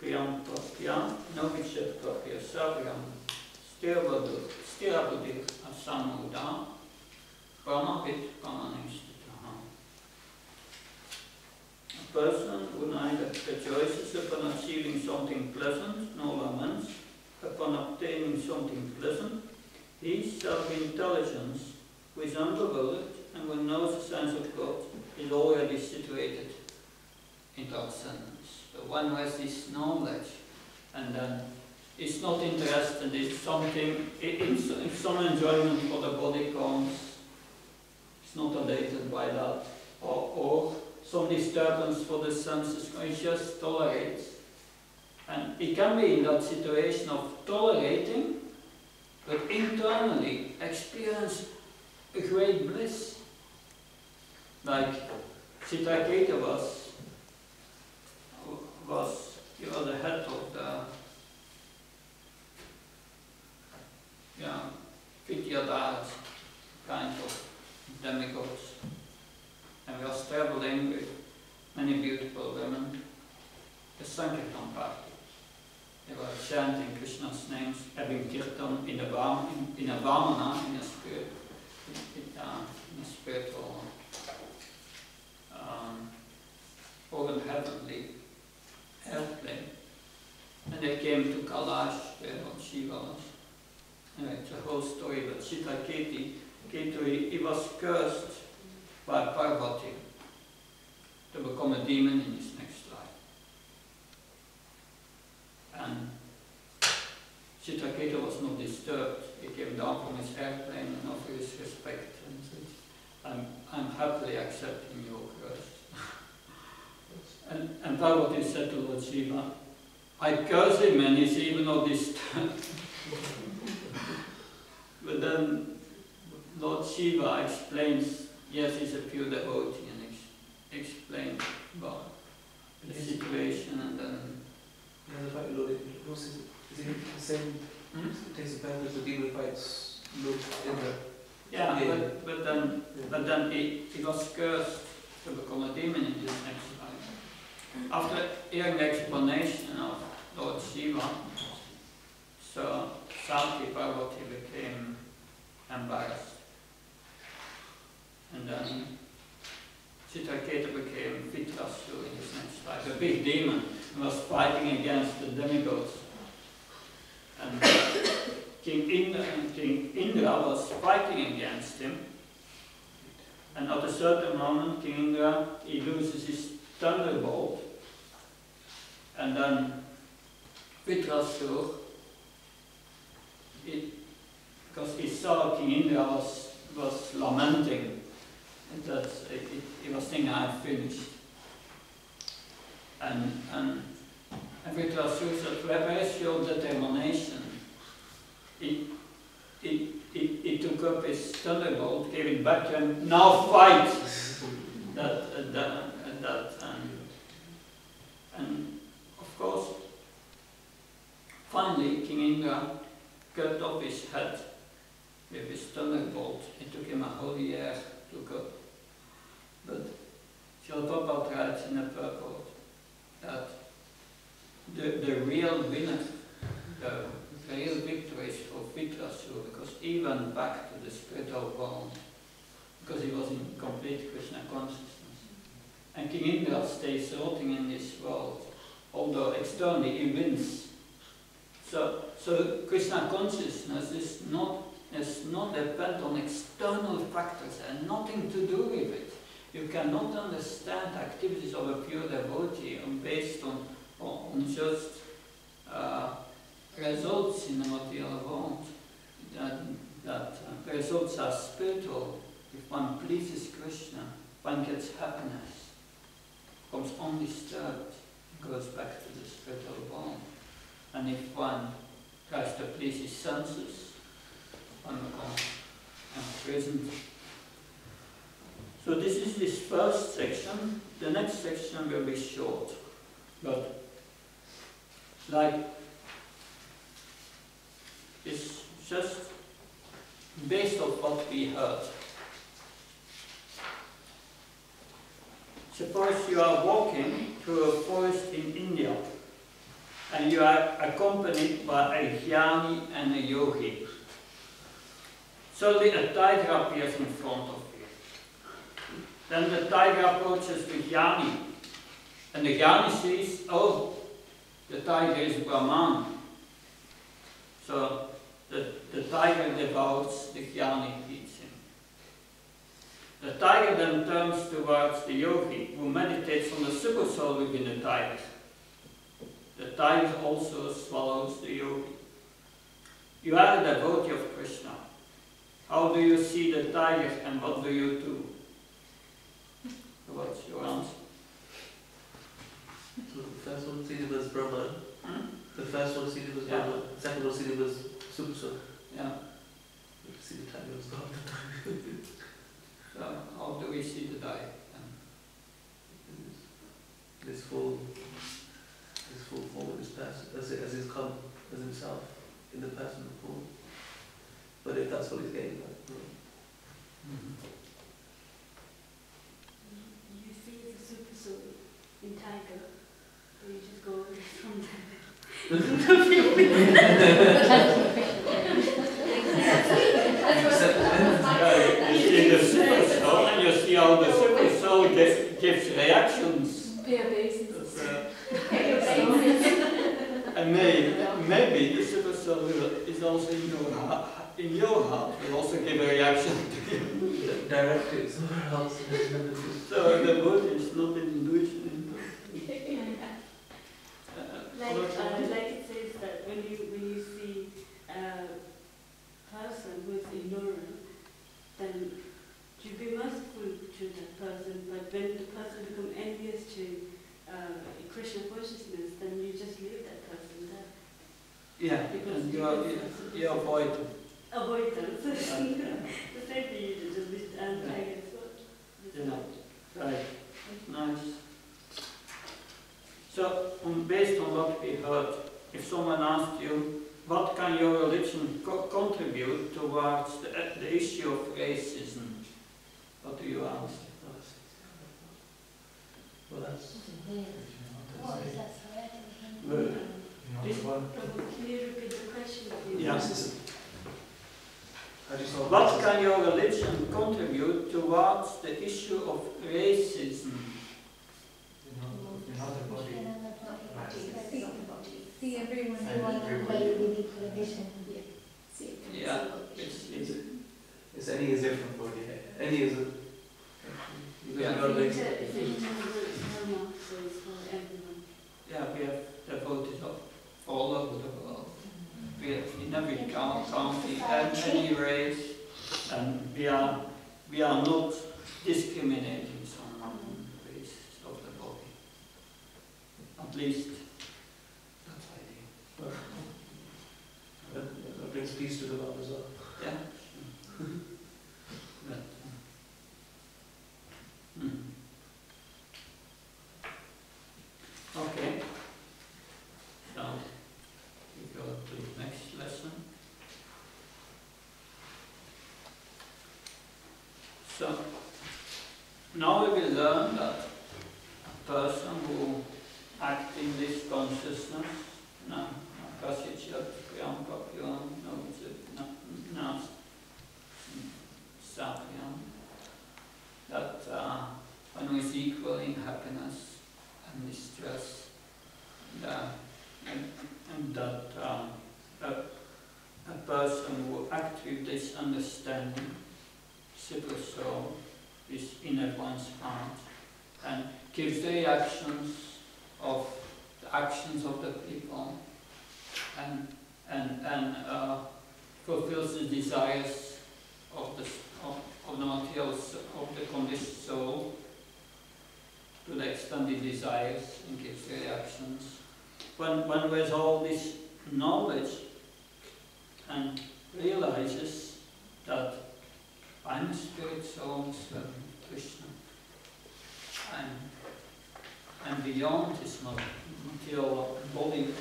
priyam papya, novichet papya savyam, stirabudir asamuda, pranavit prananistitaha. person who neither rejoices upon achieving something pleasant nor laments upon obtaining something pleasant. He, self-intelligence, who is unbewildered and who knows the sense of God, is already situated in transcendence. The one who has this knowledge and then is not interested in something, if some enjoyment for the body comes, it's not elated by that, or some disturbance for the senses, he just tolerates. And he can be in that situation of tolerating, but internally experience a great bliss. Like Chitaketa was the head of the Vidyadhars, kind of demigods, and we was traveling with many beautiful women, the Sankirtan party. They were chanting Krishna's names, having kirtan in a vamana, in a spiritual or a heavenly airplane. And they came to Kailash, where Lord Shiva was. Anyway, it's a whole story, but Chitaketi, he was cursed by Parvati to become a demon in his next life. And Chitaketa was not disturbed. He came down from his airplane and offered his respect and said, I'm happily accepting your curse. and Parvati said to Lord Shiva, I curse him and he's even not disturbed. But then Lord Shiva explains, yes, he's a pure devotee, and explains about the situation, and then... Yeah, the fight Lord, is it the same? It takes a as the demon fights Lord Indra. Yeah, but then he was cursed to become a demon in his next life. After hearing the explanation of Lord Shiva, so Sati Parvati became embarrassed. And then Chitaketa became Vitrasu in his next life, a big demon, and was fighting against the demigods. And King Indra was fighting against him. And at a certain moment, King Indra, he loses his thunderbolt. And then Vitrasu, because he saw King Indra was lamenting, and that he was thinking, I'm finished. And Vitrasu said, where is your determination? He took up his thunderbolt, gave it back to him, now fight! And of course, finally King Indra cut off his head with his thunderbolt. It took him a whole year to cut. But Srila Prabhupada writes in a purport that the real winner, the real victory is for Vitrasu, because he went back to the spiritual world, because he was in complete Krishna consciousness. And King Indra stays rotting in this world, although externally he wins. So Krishna consciousness is not dependent on external factors and nothing to do with it. You cannot understand activities of a pure devotee based on just results in the material world. That results are spiritual. If one pleases Krishna, one gets happiness, comes undisturbed, goes back to the spiritual world. And if one tries to please his senses, one becomes imprisoned. So this is this first section. The next section will be short, but like it's just based on what we heard. Suppose you are walking through a forest in India, and you are accompanied by a jnani and a yogi. Suddenly a tiger appears in front of you. Then the tiger approaches the jnani And the Jnani sees, oh, the tiger is Brahman. So the tiger devours, the Jnani eats him. The tiger then turns towards the yogi, who meditates on the super soul within the tiger. The tiger also swallows the yogi. You are a devotee of Krishna. How do you see the tiger and what do you do? What's your answer? So the first one seated was Brahman. The first one seated was Yeah. Brahman. The second one seated was Super Soul. Yeah. You can see the tiger was gone. So how do we see the tiger? This full form of this person, as he's come as himself in the personal form. But if that's what he's getting at, You see the super soul in tiger, or you just go away from that. You see the super soul and you see how the super soul gives reactions. And maybe the super soul is also in your heart, will also give a reaction to you. directly somewhere else. So the Buddha is not an illusion. Like it says that when you see a person who is ignorant, then you be merciful to that person. But when the person becomes envious to Krishna consciousness, then you just leave that person there. Yeah, and you avoid them. Avoid them. The same thing you do, just be tiger. Yeah, right. Nice. So, based on what we heard, if someone asked you, what can your religion contribute towards the issue of racism, what do you answer? Well, that's... Can you repeat the question, please? Yes. How do you solve What racism? can your religion contribute towards the issue of racism? See everyone Yeah, It's any is different for you. Any is a... Yeah. It's dharma, so it's for everyone. yeah, we have devotees of all over the world. We have in every county and any race, and we are not discriminating someone on the basis of the body. At least that's the idea. That brings peace to the world as well. Yeah. But, Okay. So we go to the next lesson. So now we will learn that a person who acts in this consciousness, that one who is equal in happiness and distress, and that a person who acts with this understanding, super soul, is in everyone's heart, and gives the reactions of the actions of the people, and fulfills the desires of the material, of the conditioned soul, to the extent it desires and gives the reactions. When with all this knowledge and realizes that I'm a spirit soul serving Krishna, I'm beyond this material body,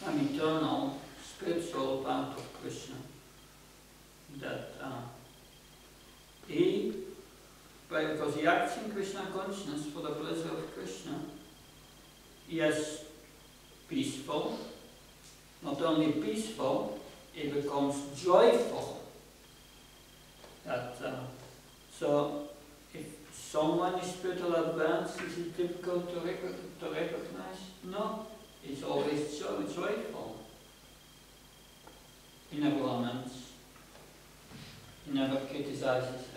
I'm eternal spiritual part of Krishna, that because he acts in Krishna consciousness for the pleasure of Krishna, he is peaceful. Not only peaceful, he becomes joyful. So if someone is spiritual advanced, is it difficult to recognize? No, it's always joyful. He never laments. He never criticizes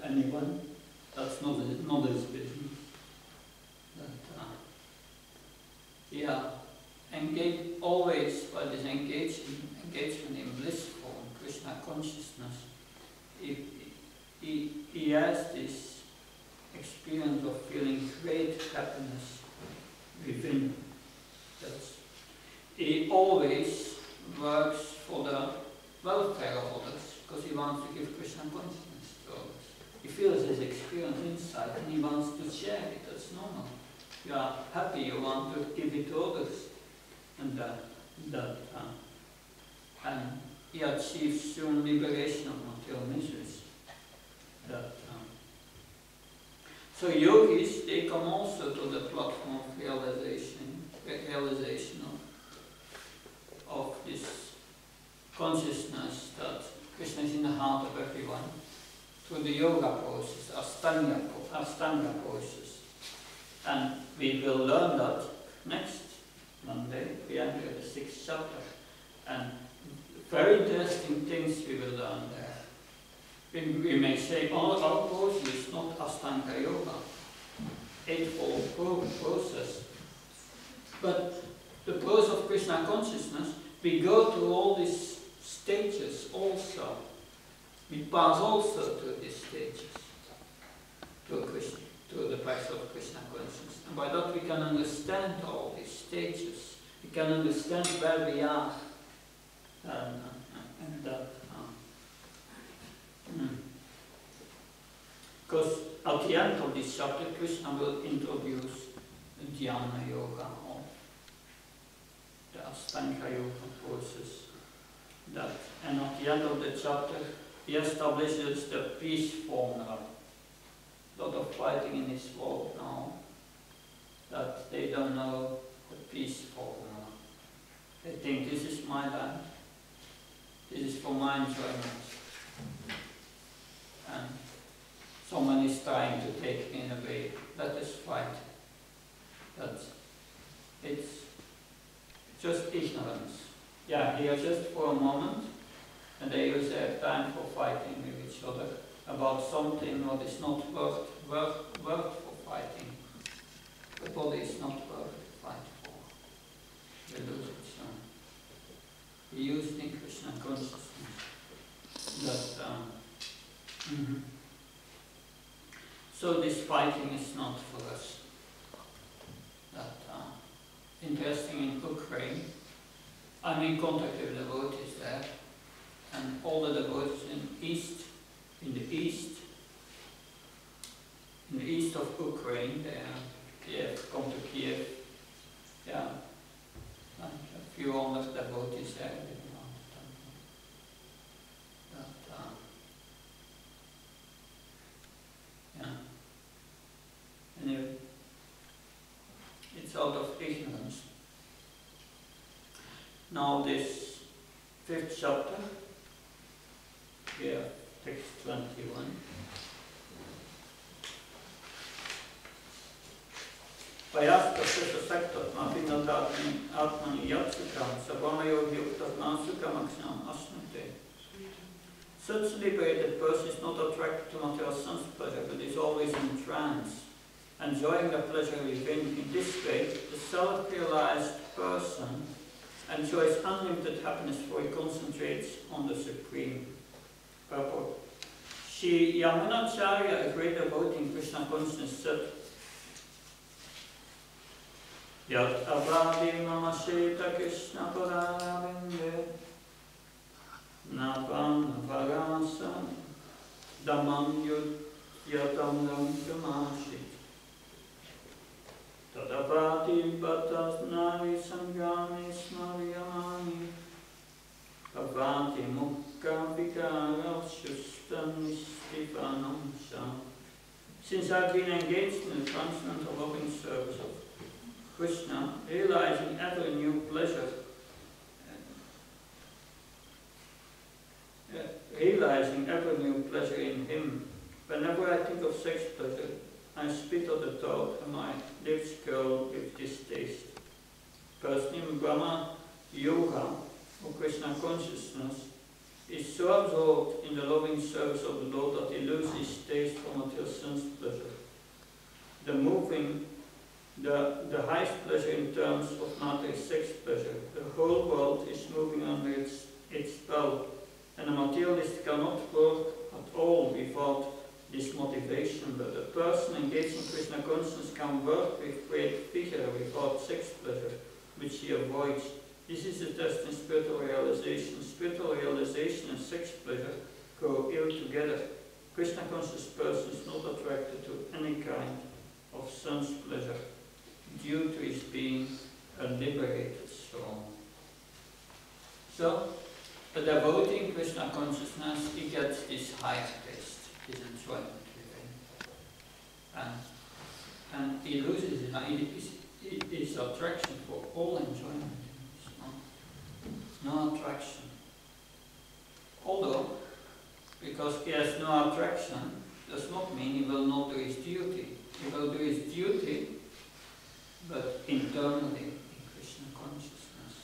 anyone. That's not his business. Always by this engagement in blissful Krishna consciousness, he has this experience of feeling great happiness within. He always works for the welfare of others because he wants to give Krishna consciousness to others. He feels his experience inside and he wants to share it. That's normal. You are happy, you want to give it to others. And he achieves soon liberation of material miseries. So yogis, they come also to the platform of realization of this consciousness that Krishna is in the heart of everyone through the yoga process, Ashtanga process. And we will learn that next Monday. We enter the 6th chapter. And very interesting things we will learn there. We may say, our process is not Ashtanga Yoga, eightfold process. But the process of Krishna consciousness, we go through all these stages also. We pass also through these stages to the practice of Krishna consciousness. And by that we can understand all these stages. We can understand where we are. Because at the end of this chapter, Krishna will introduce the Dhyana Yoga or the Ashtanga Yoga process. And at the end of the chapter, he establishes the peace formula. A lot of fighting in this world now, that they don't know the peace formula. They think this is my land, this is for my enjoyment, and someone is trying to take me away. Let us fight. It's just ignorance. Yeah, here just for a moment, and they use their time for fighting with each other about something what is not worth for fighting. The body is not worth to fight for. They lose it. So we use in Krishna consciousness that so this fighting is not for us. Interesting in Ukraine, I'm in contact with the devotees there, and all the devotees in the east of Ukraine, they come to Kiev, yeah, and a few hundred devotees there. Anyway, it's out of ignorance. Now this 5th chapter, here, text 21. Vayastasya saktatma atmani yatsukam savamayogi uktatma sukamaksam asnute. Such liberated person is not attracted to material sense pleasure, but is always in trance, enjoying the pleasure within. In this way, the self-realized person enjoys unlimited happiness, for he concentrates on the Supreme. Purport. Shri Yamunacharya, a great devotee in Krishna consciousness, said, Yat avadi mama sheta Krishna paravinde navam navarasam damam yatam lamkamashit tadavati batas nari samgami smaryamani avati mukha vikara shustam nistipanam sam. Since I've been engaged in the transcendental loving service of Krishna, realizing ever new pleasure, in him, whenever I think of sex pleasure, I spit at the thought and my lips curl with distaste. Person in Brahma Yoga, or Krishna consciousness, is so absorbed in the loving service of the Lord that he loses taste for material sense pleasure. The highest pleasure in terms of material sex pleasure. The whole world is moving under its spell, and a materialist cannot work at all without this motivation. But a person engaged in Krishna consciousness can work with great vigor without sex pleasure, which he avoids. This is the test in spiritual realization. Spiritual realization and sex pleasure go ill together. Krishna conscious person is not attracted to any kind of sense pleasure due to his being a liberated soul. So, a devotee in Krishna consciousness, he gets this higher taste, this enjoyment within. And he loses his attraction for all enjoyment. No attraction. Although, because he has no attraction, does not mean he will not do his duty. He will do his duty, but internally in Krishna consciousness.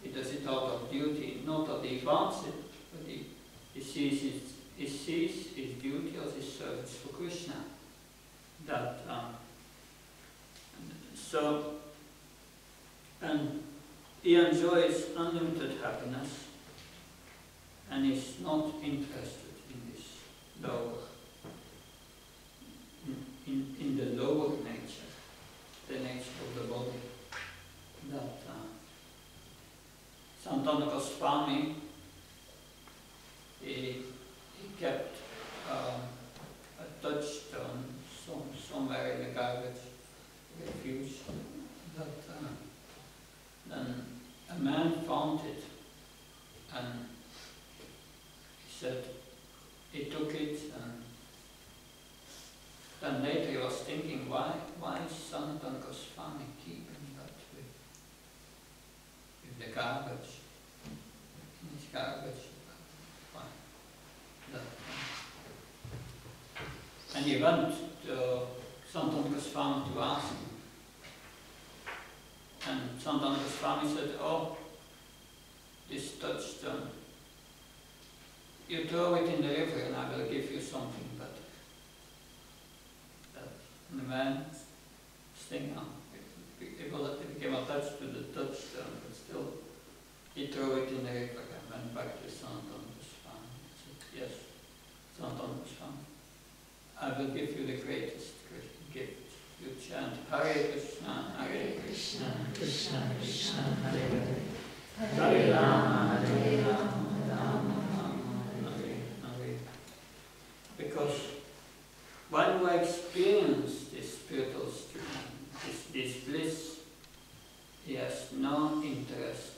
He does it out of duty, not that he wants it, but he sees his duty as his service for Krishna. And he enjoys unlimited happiness and is not interested in this lower, in the lower nature, the nature of the body. Santana Goswami, he kept a touchstone somewhere in the garbage refuge. Then a man found it, and he said he took it, and then later he was thinking, why is Sanatan Goswami keeping that with the garbage, in his garbage? Why? And he went to Sanatan Goswami to ask him. And Sanatan Goswami said, oh, this touchstone, you throw it in the river and I will give you something better. And the man was thinking, it became attached to the touchstone, but still he threw it in the river and went back to Sanatan Goswami. He said, yes, Sanatan Goswami, I will give you the greatest gift. You chant Hare Krishna, Krishna Krishna, Hare Hare, Hare Rama, Rama Hare. Because when we experience this spiritual strength, this bliss, he has no interest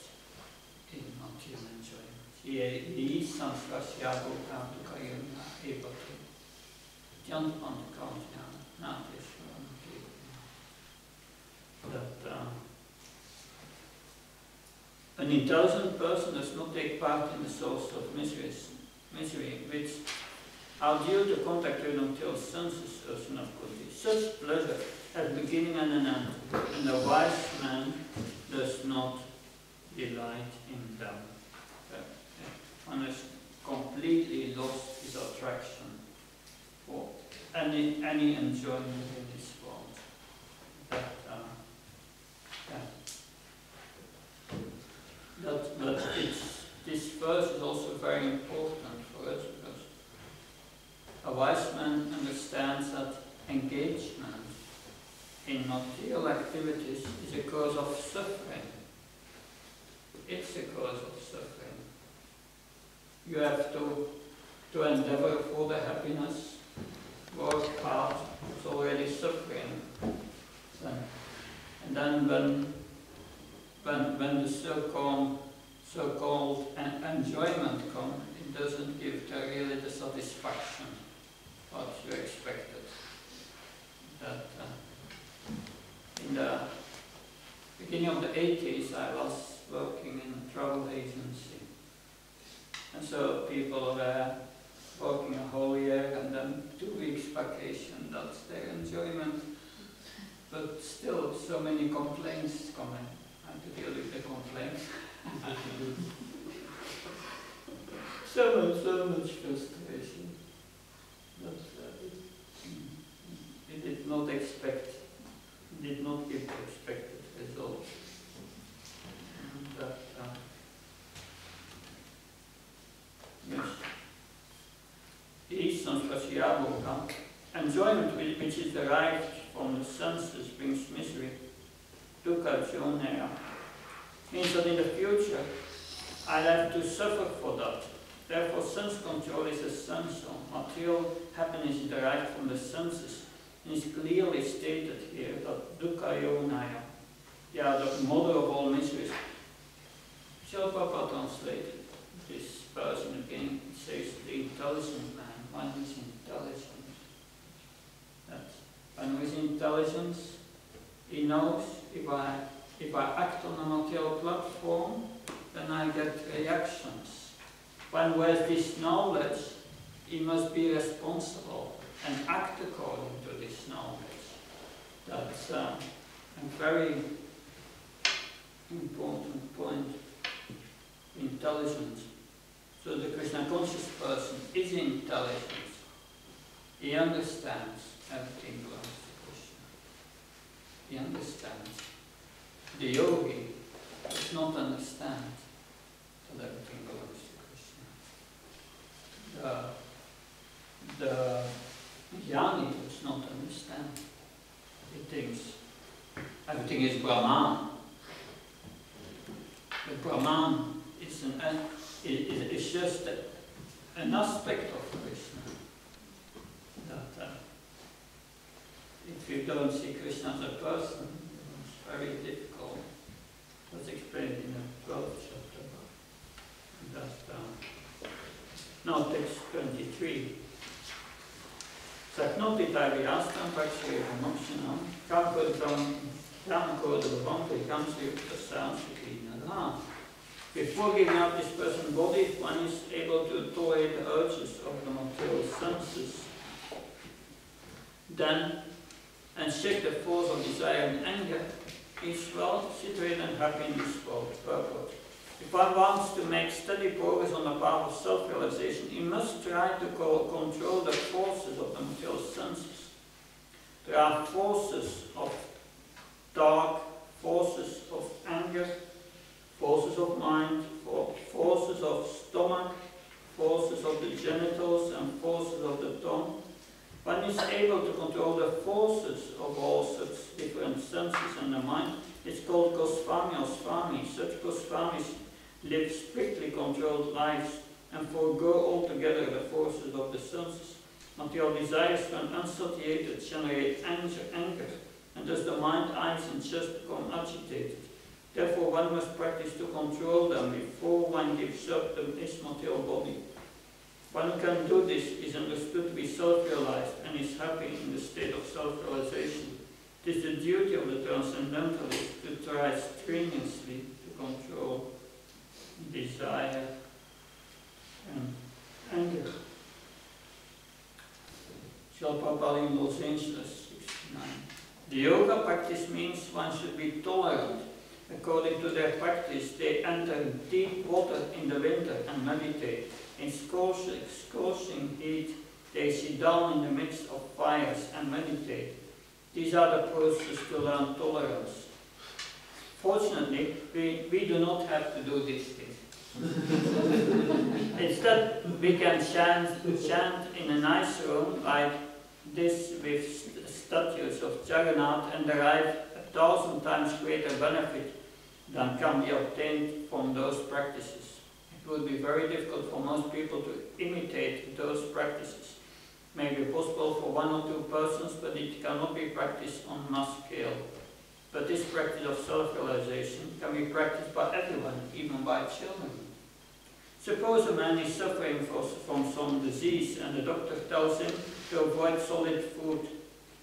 in material enjoyment. He is samsrasya bhukam tukayuna ebatu. Jantpantakam nateshwaram. That an intelligent person does not take part in the source of misery, which are due to contact with material senses, and of course. Such pleasure has beginning and an end, and the wise man does not delight in them. One has completely lost his attraction for any enjoyment in this world. But this verse is also very important for us, because a wise man understands that engagement in material activities is a cause of suffering. It's a cause of suffering. You have to endeavor for the happiness, work hard, it's already suffering. And then when the so-called enjoyment comes, it doesn't give really the satisfaction what you expected. In the beginning of the 80s, I was working in a travel agency, and so people were working a whole year, and then vacation, that's their enjoyment. But still, so many complaints come in. I have to deal with the complaints. so much frustration. But it did not expect, did not give the expected result. And yes. The Eastern Sociable enjoyment which is derived from the senses brings misery. Dukkha jonaya means that in the future I'll have to suffer for that. Therefore, sense control is essential. Material happiness is derived from the senses. And it's clearly stated here that dukkha yonaya, the mother of all miseries. Srila Prabhupada translated this verse in the beginning. It says, the intelligent man, one who is intelligent. That when with intelligence, he knows if I act on a material platform, then I get reactions. When with this knowledge, he must be responsible and act according to this knowledge. That's a very important point. Intelligence. So the Krishna conscious person is intelligent. He understands everything belongs to Krishna. He understands. The yogi does not understand that everything belongs to Krishna. The jnani does not understand. He thinks everything is Brahman. But Brahman is just an aspect of Krishna. That if you don't see Krishna as a person, it's very difficult. That's explained in the 12th chapter. Now text 23. Saknotita vyastam paksheva mokshanam kapadam kamkodabam vikamsayukta sansikrina. Before giving up this person's body, one is able to tolerate the urges of the material senses. Then, and check the force of desire and anger, is well situated and happy in this world. Purport. If one wants to make steady progress on the path of self-realization, he must try to control the forces of the material senses. There are forces of dark, forces of anger, forces of mind, forces of stomach, forces of the genitals, and forces of the tongue. One is able to control the forces of all such different senses and the mind. It's called Goswami or Swami. Such Goswamis live strictly controlled lives and forego altogether the forces of the senses. Material desires, when unsatiated, generate anger, and thus the mind, eyes, and chest become agitated. Therefore, one must practice to control them before one gives up this material body. One who can do this is understood to be self-realized and is happy in the state of self-realization. It is the duty of the transcendentalist to try strenuously to control desire and anger. Srila Prabhupada in Los Angeles, 69. The yoga practice means one should be tolerant. According to their practice, they enter deep water in the winter and meditate. In scorching heat, they sit down in the midst of fires and meditate. These are the processes to learn tolerance. Fortunately, we do not have to do these things. Instead, we can chant in a nice room like this with statues of Jagannath and derive 1,000 times greater benefit than can be obtained from those practices. It would be very difficult for most people to imitate those practices. It may be possible for 1 or 2 persons, but it cannot be practiced on mass scale. But this practice of self-realization can be practiced by everyone, even by children. Suppose a man is suffering from some disease and the doctor tells him to avoid solid food.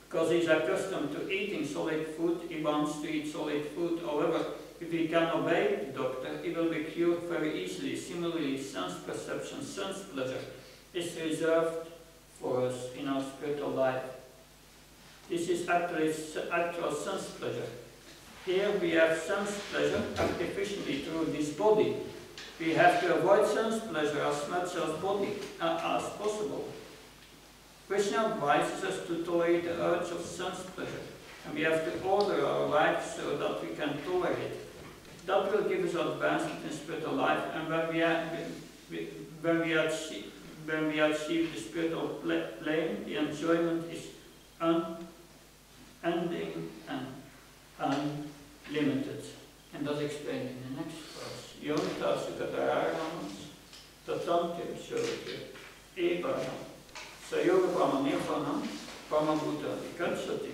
Because he is accustomed to eating solid food, he wants to eat solid food. However, if he can obey the doctor, he will be cured very easily. Similarly, sense perception, sense pleasure is reserved for us in our spiritual life. This is actually actual sense pleasure. Here we have sense pleasure artificially through this body. We have to avoid sense pleasure as much as possible. Krishna advises us to tolerate the urge of sense pleasure, and we have to order our life so that we can tolerate it. That will give us advancement in spiritual life, and when we achieve the spiritual plane, the enjoyment is unending and unlimited. And that's explained in the next verse. Yonta sukataramans, tatantir shorite, ebana, sayoga pamanirvanam, pamabhuta vikachati.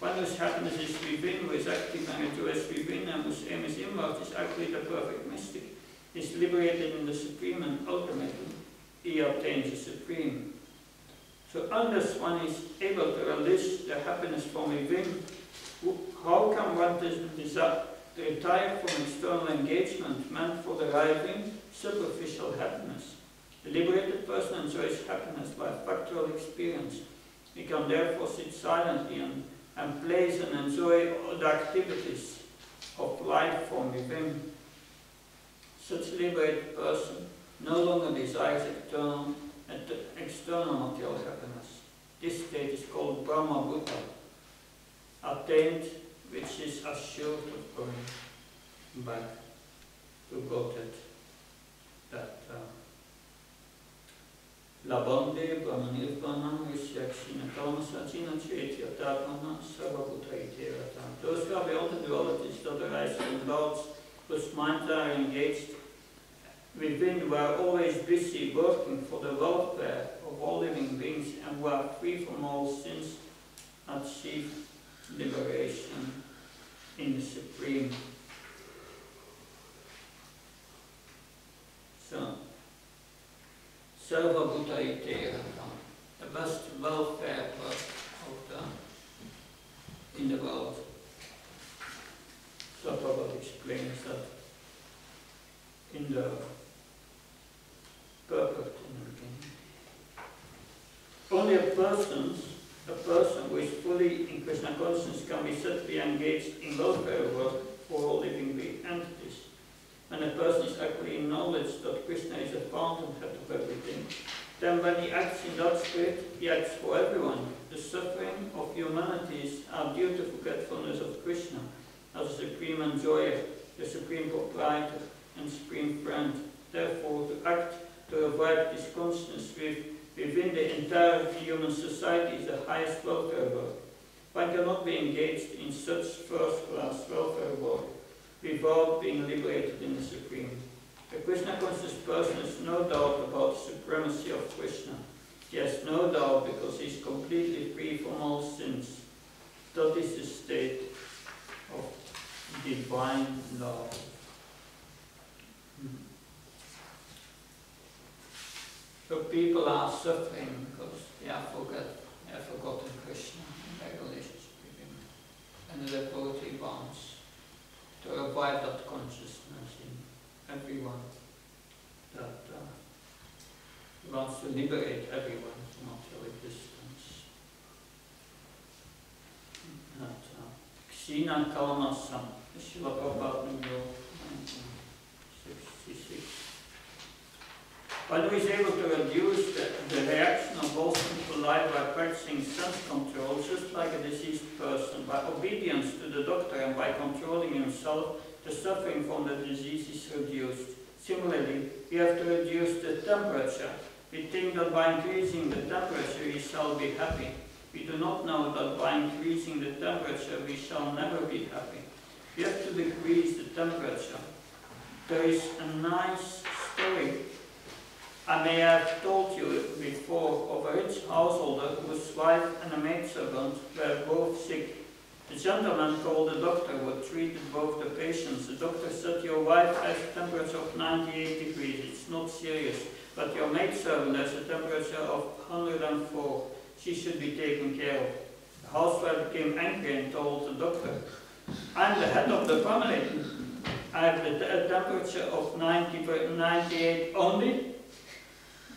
One whose happiness is within, who is active and enjoys within, and whose aim is inward, is actually the perfect mystic. He is liberated in the supreme, and ultimately he obtains the supreme. So unless one is able to release the happiness from within, how can one desire to retire from external engagement meant for deriving superficial happiness? The liberated person enjoys happiness by factual experience. He can therefore sit silently and place and enjoy the activities of life from within. Such a liberated person no longer desires external material happiness. This state is called Brahma Buddha, attained, which is assured of going back to Godhead. That Labande Brahmanirvanam Vishyakshina Kalmasachina Chaitya Tapana Sarvabhuta Iterata. Those who are beyond the dualities that arise from thoughts whose minds are engaged within, who are always busy working for the welfare of all living beings, and who are free from all sins, achieve liberation in the Supreme. So, Sarva Bhuta Itera, the best welfare in the world. So Prabhupada explains that in the purport in the beginning. Only a person who is fully in Krishna consciousness can be said to be engaged in welfare work for all living entities. When a person is actually in knowledge that Krishna is a fountainhead of everything, then when he acts in that spirit, he acts for everyone. The suffering of humanity is our due to forgetfulness of Krishna as the supreme enjoyer, the supreme proprietor, and supreme friend. Therefore, to act to revive this consciousness within the entire human society is the highest welfare work. One cannot be engaged in such first-class welfare work without being liberated in the Supreme. The Krishna conscious person has no doubt about the supremacy of Krishna. He has no doubt because he is completely free from all sins. That is the state of divine love. So people are suffering because they have forgotten Krishna and their relationship with him. And the devotee wants to revive that consciousness in everyone, that wants to liberate everyone from material existence. Ksina Kalamasam, Srila Prabhupada, 1966. One who is able to reduce the reaction of all sinful life by practicing sense control, just like a diseased person, by obedience to the doctor and by controlling himself, the suffering from the disease is reduced. Similarly, we have to reduce the temperature. We think that by increasing the temperature we shall be happy. We do not know that by increasing the temperature we shall never be happy. We have to decrease the temperature. There is a nice story I may have told you before of a rich householder whose wife and a maidservant were both sick. The gentleman called the doctor who treated both the patients. The doctor said, "Your wife has a temperature of 98 degrees, it's not serious, but your maidservant has a temperature of 104. She should be taken care of." The housewife became angry and told the doctor, "I'm the head of the family. I have a temperature of 98 only."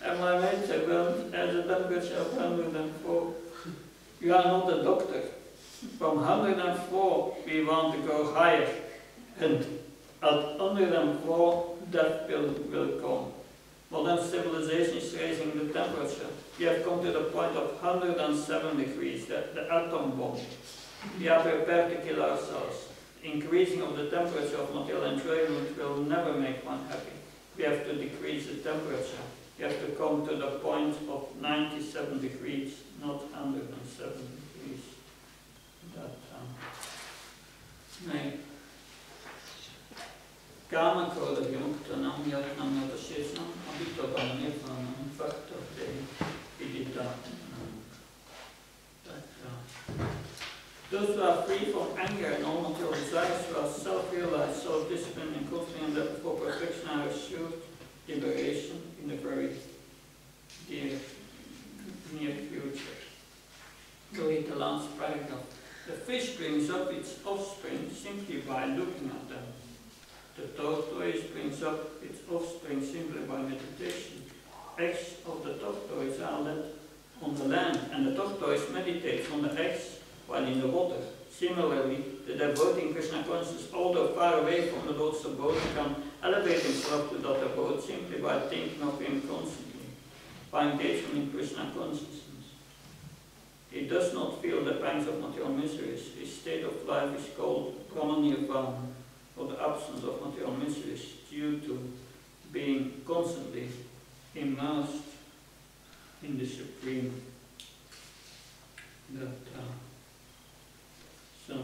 And my mate said, well, at a temperature of 104, you are not a doctor. From 104 we want to go higher, and at 104 death will come. Modern civilization is raising the temperature. We have come to the point of 107 degrees, the atom bomb. We are prepared to kill ourselves. Increasing of the temperature of material enjoyment will never make one happy. We have to decrease the temperature. We have to come to the point of 97 degrees, not 107 degrees. Nee. Kamakole vimuktana yatnam yatashesam abhitodam nirvanam faktate viditatnam. Those who are free from anger and all material desires, who are self-realized, self-disciplined, and confident that for perfection are assured liberation in the very near future. Go read the last paragraph. The fish brings up its offspring simply by looking at them. The tortoise brings up its offspring simply by meditation. Eggs of the tortoise are let on the land, and the tortoise meditates on the eggs while in the water. Similarly, the devotee in Krishna consciousness, although far away from the Lord's abode, can elevate himself to that abode simply by thinking of him constantly, by engagement in Krishna consciousness. He does not feel the pangs of material miseries. His state of life is called Brahmanirvana, or the absence of material miseries, due to being constantly immersed in the Supreme. So,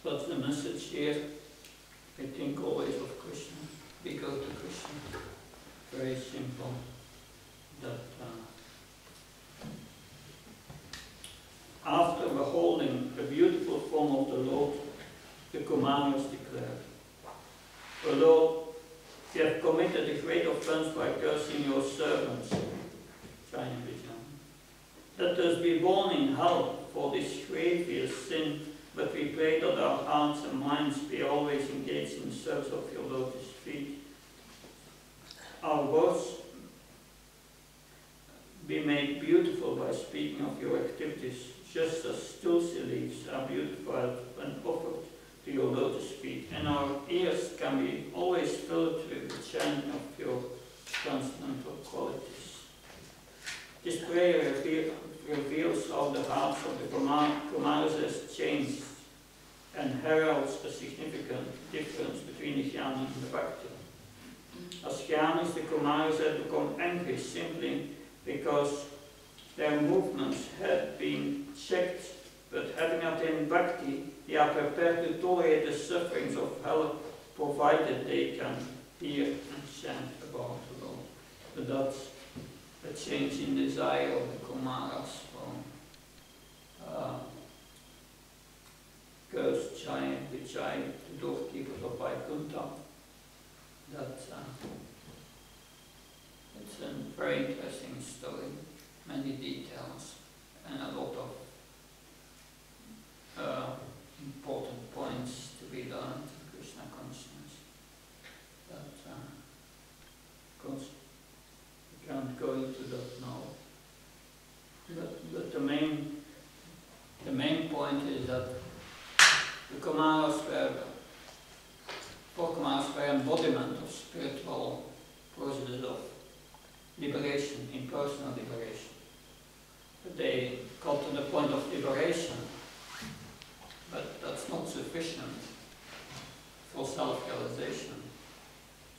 what's the message here? I think always of Krishna. We go to Krishna. Very simple. After beholding the beautiful form of the Lord, the Kumaras declared, O Lord, you have committed a great offense by cursing your servants. Let us be born in hell for this grievous sin, but we pray that our hearts and minds be always engaged in service of your lotus feet. Our words be made beautiful by speaking of your activities, just as tulsi leaves are beautified when offered to your lotus feet, and our ears can be always filled with the chanting of your transcendental qualities. This prayer reveals how the hearts of the Kumaras has changed and heralds a significant difference between the Jnana and the Bhakti. As Jnanis, the Kumaras had become angry simply because their movements had been checked, but having attained Bhakti, they are prepared to tolerate the sufferings of hell, provided they can hear and chant about the Lord. But that's a change in desire of the Kumaras from cursed giant, the doorkeepers of Vaikuntha. It's a very interesting story, many details, and a lot of important points to be learned in Krishna consciousness. Of course, we can't go into that now. But the main point is that the Kumaras were embodiment of spiritual processes of liberation, impersonal liberation. But they got to the point of liberation, but that's not sufficient for self-realization.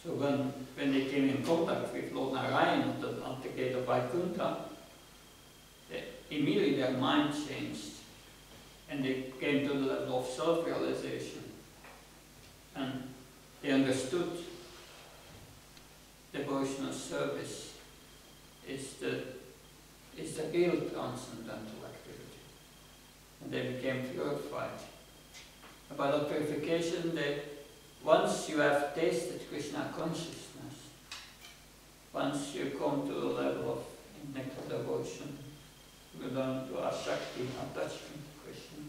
So when they came in contact with Lord Narayan at the gate of Vaikuntha, immediately their mind changed and they came to the level of self-realization, and they understood devotional service is the real transcendental activity, and they became purified. And by that purification, once you have tasted Krishna consciousness, once you come to the level of nectar devotion, you learn to Ashakti, attachment to Krishna,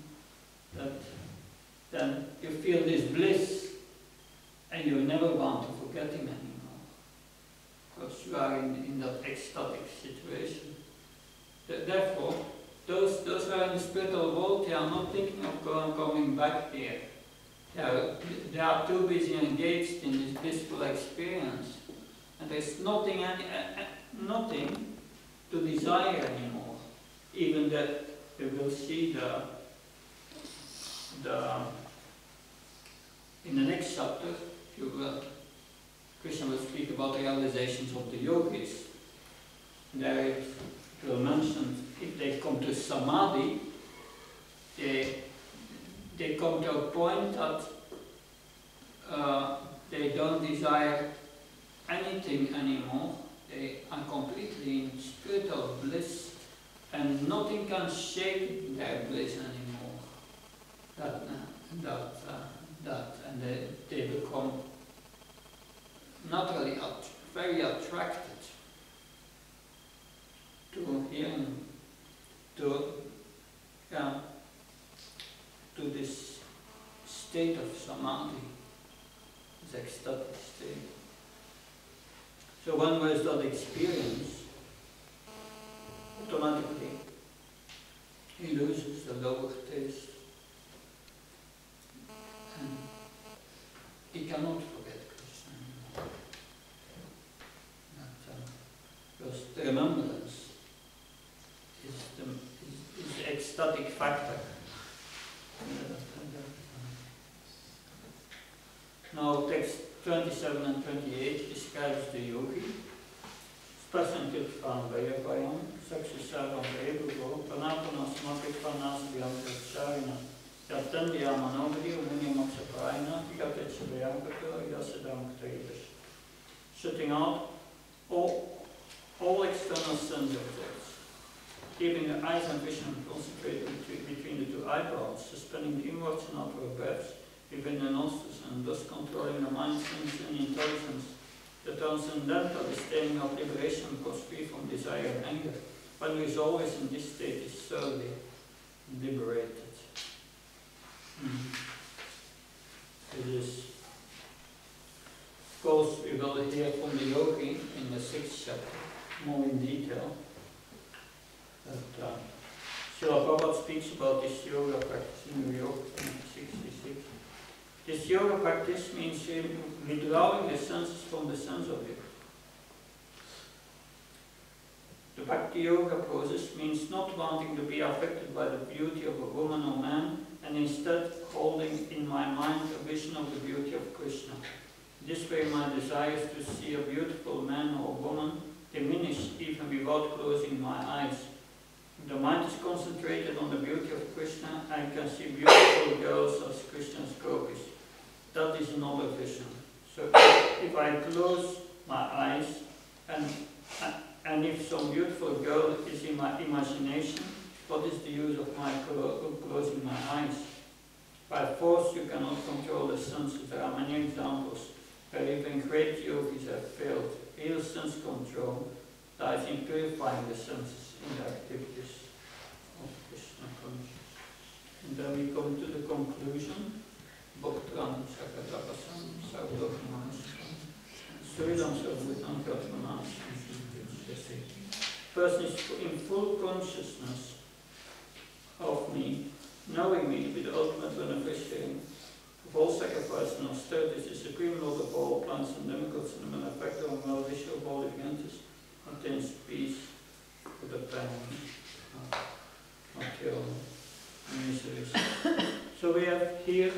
then you feel this bliss and you never want to forget him anymore, because you are in spiritual world, they are not thinking of coming back here. They are too busy engaged in this blissful experience, and there's nothing to desire anymore. Even that we will see in the next chapter, Krishna will speak about the realizations of the yogis. There it will mention if they come to samadhi, they come to a point that they don't desire anything anymore. They are completely in spiritual bliss, and nothing can shake their bliss anymore. And they become naturally very attracted to hearing, to this state of samadhi, this ecstatic state. So one who has that experience, automatically he loses the lower taste, and he cannot forget Krishna anymore. Because the remembrance is the ecstatic factor. Now text 27 and 28 describes the yogi. Spasantilfan Vayapayam, Sakshisarvam Vayabugo, Panapanas Makitpanas Vyamkacharina, Yatandiya Manovri, Unimaksapayana, Yatachavayankato, Yasadam Ktaivish. Shutting out all external sense objects, keeping the eyes and vision concentrated between the two eyebrows, suspending the inwards and outward breaths within the nostrils, and thus controlling the mind, sense, and intelligence. The transcendental staying of liberation goes free from desire and anger. One who is always in this state is thoroughly liberated. This, of course, we will hear from the yogi in the 6th chapter, more in detail. But Srila Prabhupada speaks about this yoga practice in New York in 66. This yoga practice means withdrawing the senses from the sense object. The Bhakti Yoga process means not wanting to be affected by the beauty of a woman or man, and instead holding in my mind a vision of the beauty of Krishna. This way my desires to see a beautiful man or woman diminish even without closing my eyes. If the mind is concentrated on the beauty of Krishna, I can see beautiful girls as Krishna's gopis. That is another vision. So if I close my eyes and if some beautiful girl is in my imagination, what is the use of my closing my eyes? By force you cannot control the senses. There are many examples where even great yogis have failed. Real sense control lies in purifying the senses in the activities of Krishna consciousness. And then we come to the conclusion. Bhaktran Sakatapasam Sarvadokmanas Suridam Sarvadam Katmanas. Person is in full consciousness of me, knowing me to be the ultimate beneficiary of all sacrifice and austerities, the supreme lord of all plants and demigods, and the benefactor and well-wisher of all living entities, obtains peace with the pain of material miseries. So we have here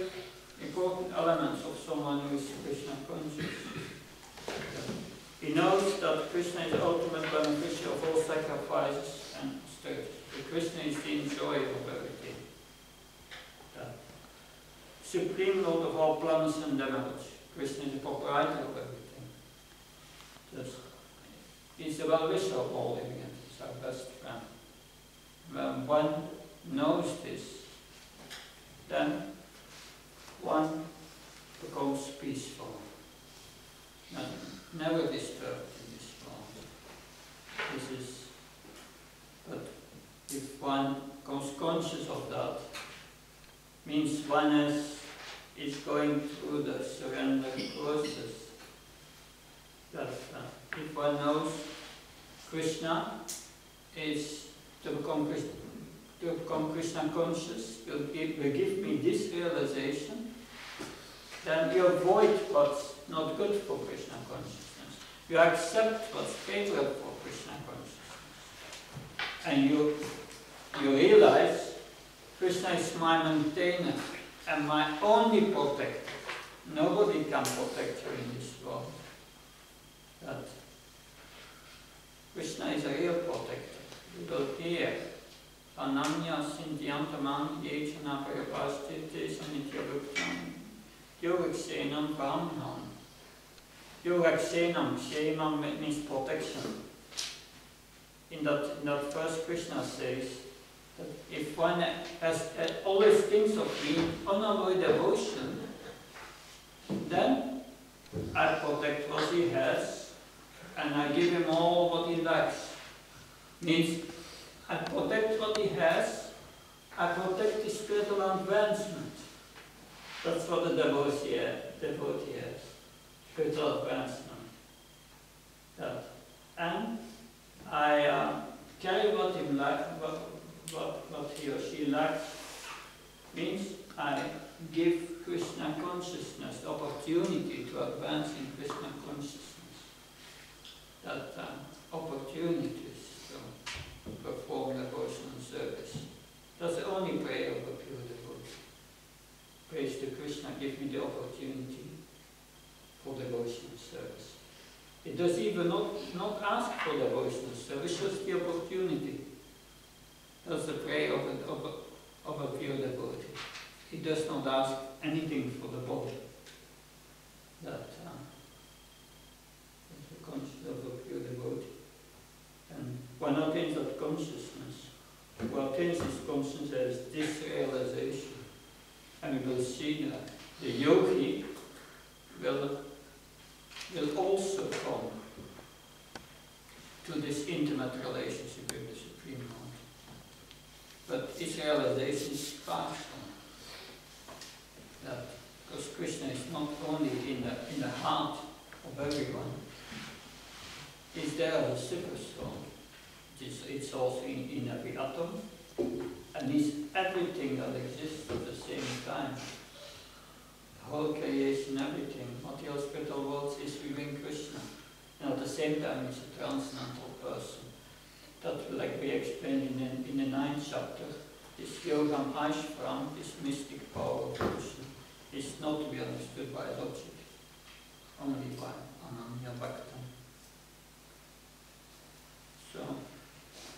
important elements of someone who is Krishna conscious. He knows that Krishna is the ultimate beneficiary of all sacrifices and austerities. Krishna is the enjoyer of everything. The supreme lord of all planets and demigods. Krishna is the proprietor of everything. He's the well-wisher of all living entities, our best friend. When one knows this, then one becomes peaceful, never disturbed in this world. But if one becomes conscious of that, means one is going through the surrender process. That if one knows Krishna is to become to become Krishna conscious will give me this realization, then you avoid what's not good for Krishna consciousness. You accept what's favorable for Krishna consciousness. And you realize Krishna is my maintainer and my only protector. Nobody can protect you in this world. That Krishna is a real protector. You will hear Ananya Sindhyantaman Yechana Parapastite Sanityabhuktam Yogaksenam Brahman. Yogaksenam, Kshemam means protection. In that verse Krishna says that if one always thinks of me unavoidable devotion, then I protect what he has and I give him all what he lacks. Means I protect what he has, I protect his spiritual advancement. That's what the devotee has, spiritual advancement. And I carry what he or she lacks, means I give Krishna consciousness the opportunity to advance in Krishna consciousness. That opportunities to perform devotional service. That's the only prayer of a pure devotee. Praise to Krishna, give me the opportunity for devotional service. It does even not ask for devotional service, just the opportunity. That's the prayer of a pure devotee. He does not ask anything for the body. That is the consciousness of a pure devotee. And one attains that consciousness. One attains this consciousness as this realization. And we will see that the yogi will also come to this intimate relationship with the Supreme Lord. But this realization is partial. That because Krishna is not only in the heart of everyone, he's there as a super soul. It's also in every atom, and he's everything that exists at the same time. The whole creation, everything, material spiritual worlds is within Krishna. And at the same time he's a transcendental person. That, like we explained in the 9th chapter, this Yogam Aishvaram, this mystic power of Krishna, is not to be understood by logic, only by Ananya Bhakti. So,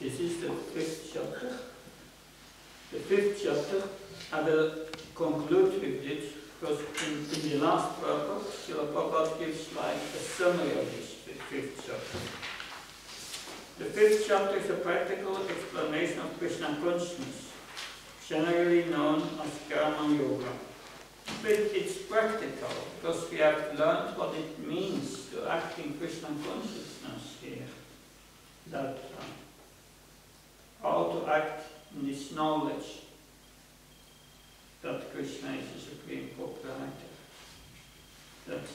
this is the 5th chapter. The 5th chapter, I will conclude with it, because in the last purport, Srila Prabhupada gives like a summary of this 5th chapter. The 5th chapter is a practical explanation of Krishna consciousness, generally known as Karma Yoga. But it's practical, because we have learned what it means to act in Krishna consciousness here. That how to act in this knowledge that Krishna is the supreme proprietor. That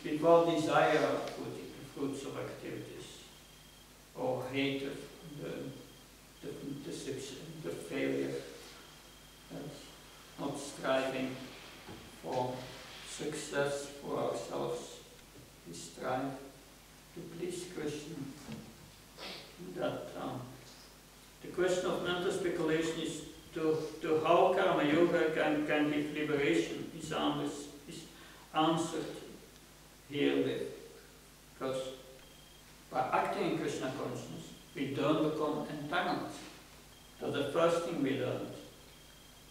without desire of the fruits of activities, or hate of the failure, that's not striving for success for ourselves, we strive to please Krishna. That the question of mental speculation is to how Karma Yoga can give liberation is answered herewith. Because by acting in Krishna consciousness, we don't become entangled. That's the first thing we learned.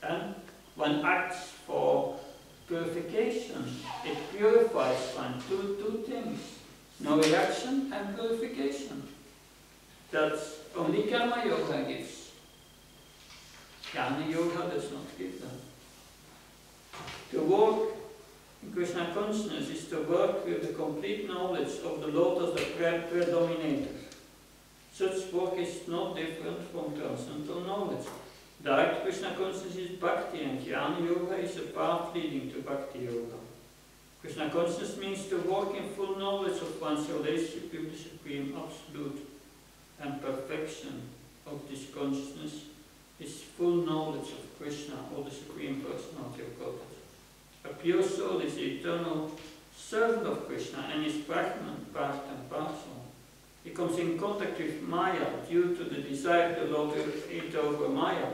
And one acts for purification. It purifies one. Two things. No reaction and purification. That's only Karma Yoga gives. Jnana Yoga does not give them. To work in Krishna consciousness is to work with the complete knowledge of the Lord as the predominator. Such work is not different from transcendental knowledge. Direct Krishna consciousness is Bhakti, and Jnana Yoga is a path leading to Bhakti Yoga. Krishna consciousness means to work in full knowledge of one's relationship with the Supreme Absolute and perfection of this consciousness is full knowledge of Krishna, or the Supreme Personality of Godhead. A pure soul is the eternal servant of Krishna and is Brahman, part and parcel. He comes in contact with Maya due to the desire to lord it over Maya,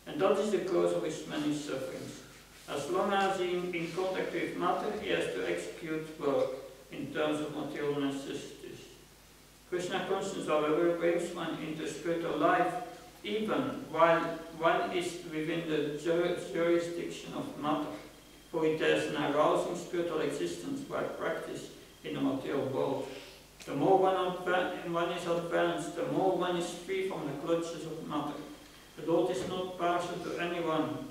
and that is the cause of his many sufferings. As long as he is in contact with matter, he has to execute work in terms of material necessities. Krishna consciousness, however, brings one into spiritual life even while one is within the jurisdiction of matter, for it has an arousing spiritual existence by practice in the material world. The more one is advanced, the more one is free from the clutches of matter. The Lord is not partial to anyone.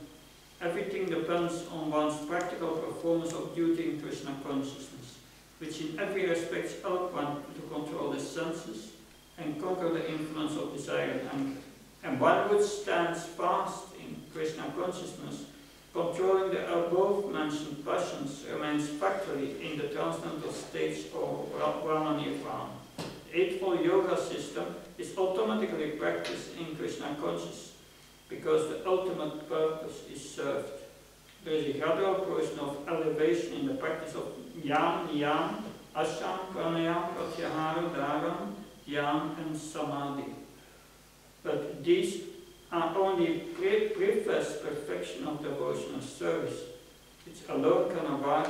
Everything depends on one's practical performance of duty in Krishna consciousness, which in every respect help one to control the senses and conquer the influence of desire and anger. And one which stands fast in Krishna consciousness, controlling the above-mentioned passions, remains factually in the transcendental stage of Brahmanirvana. The Eightfold Yoga system is automatically practiced in Krishna consciousness, because the ultimate purpose is served. There is a gradual process of elevation in the practice of Yam, Niyam, Asham, Pranayam, Pratyahara, Dharam, Yam and Samadhi. But these are only preface perfection of devotional service, which alone can award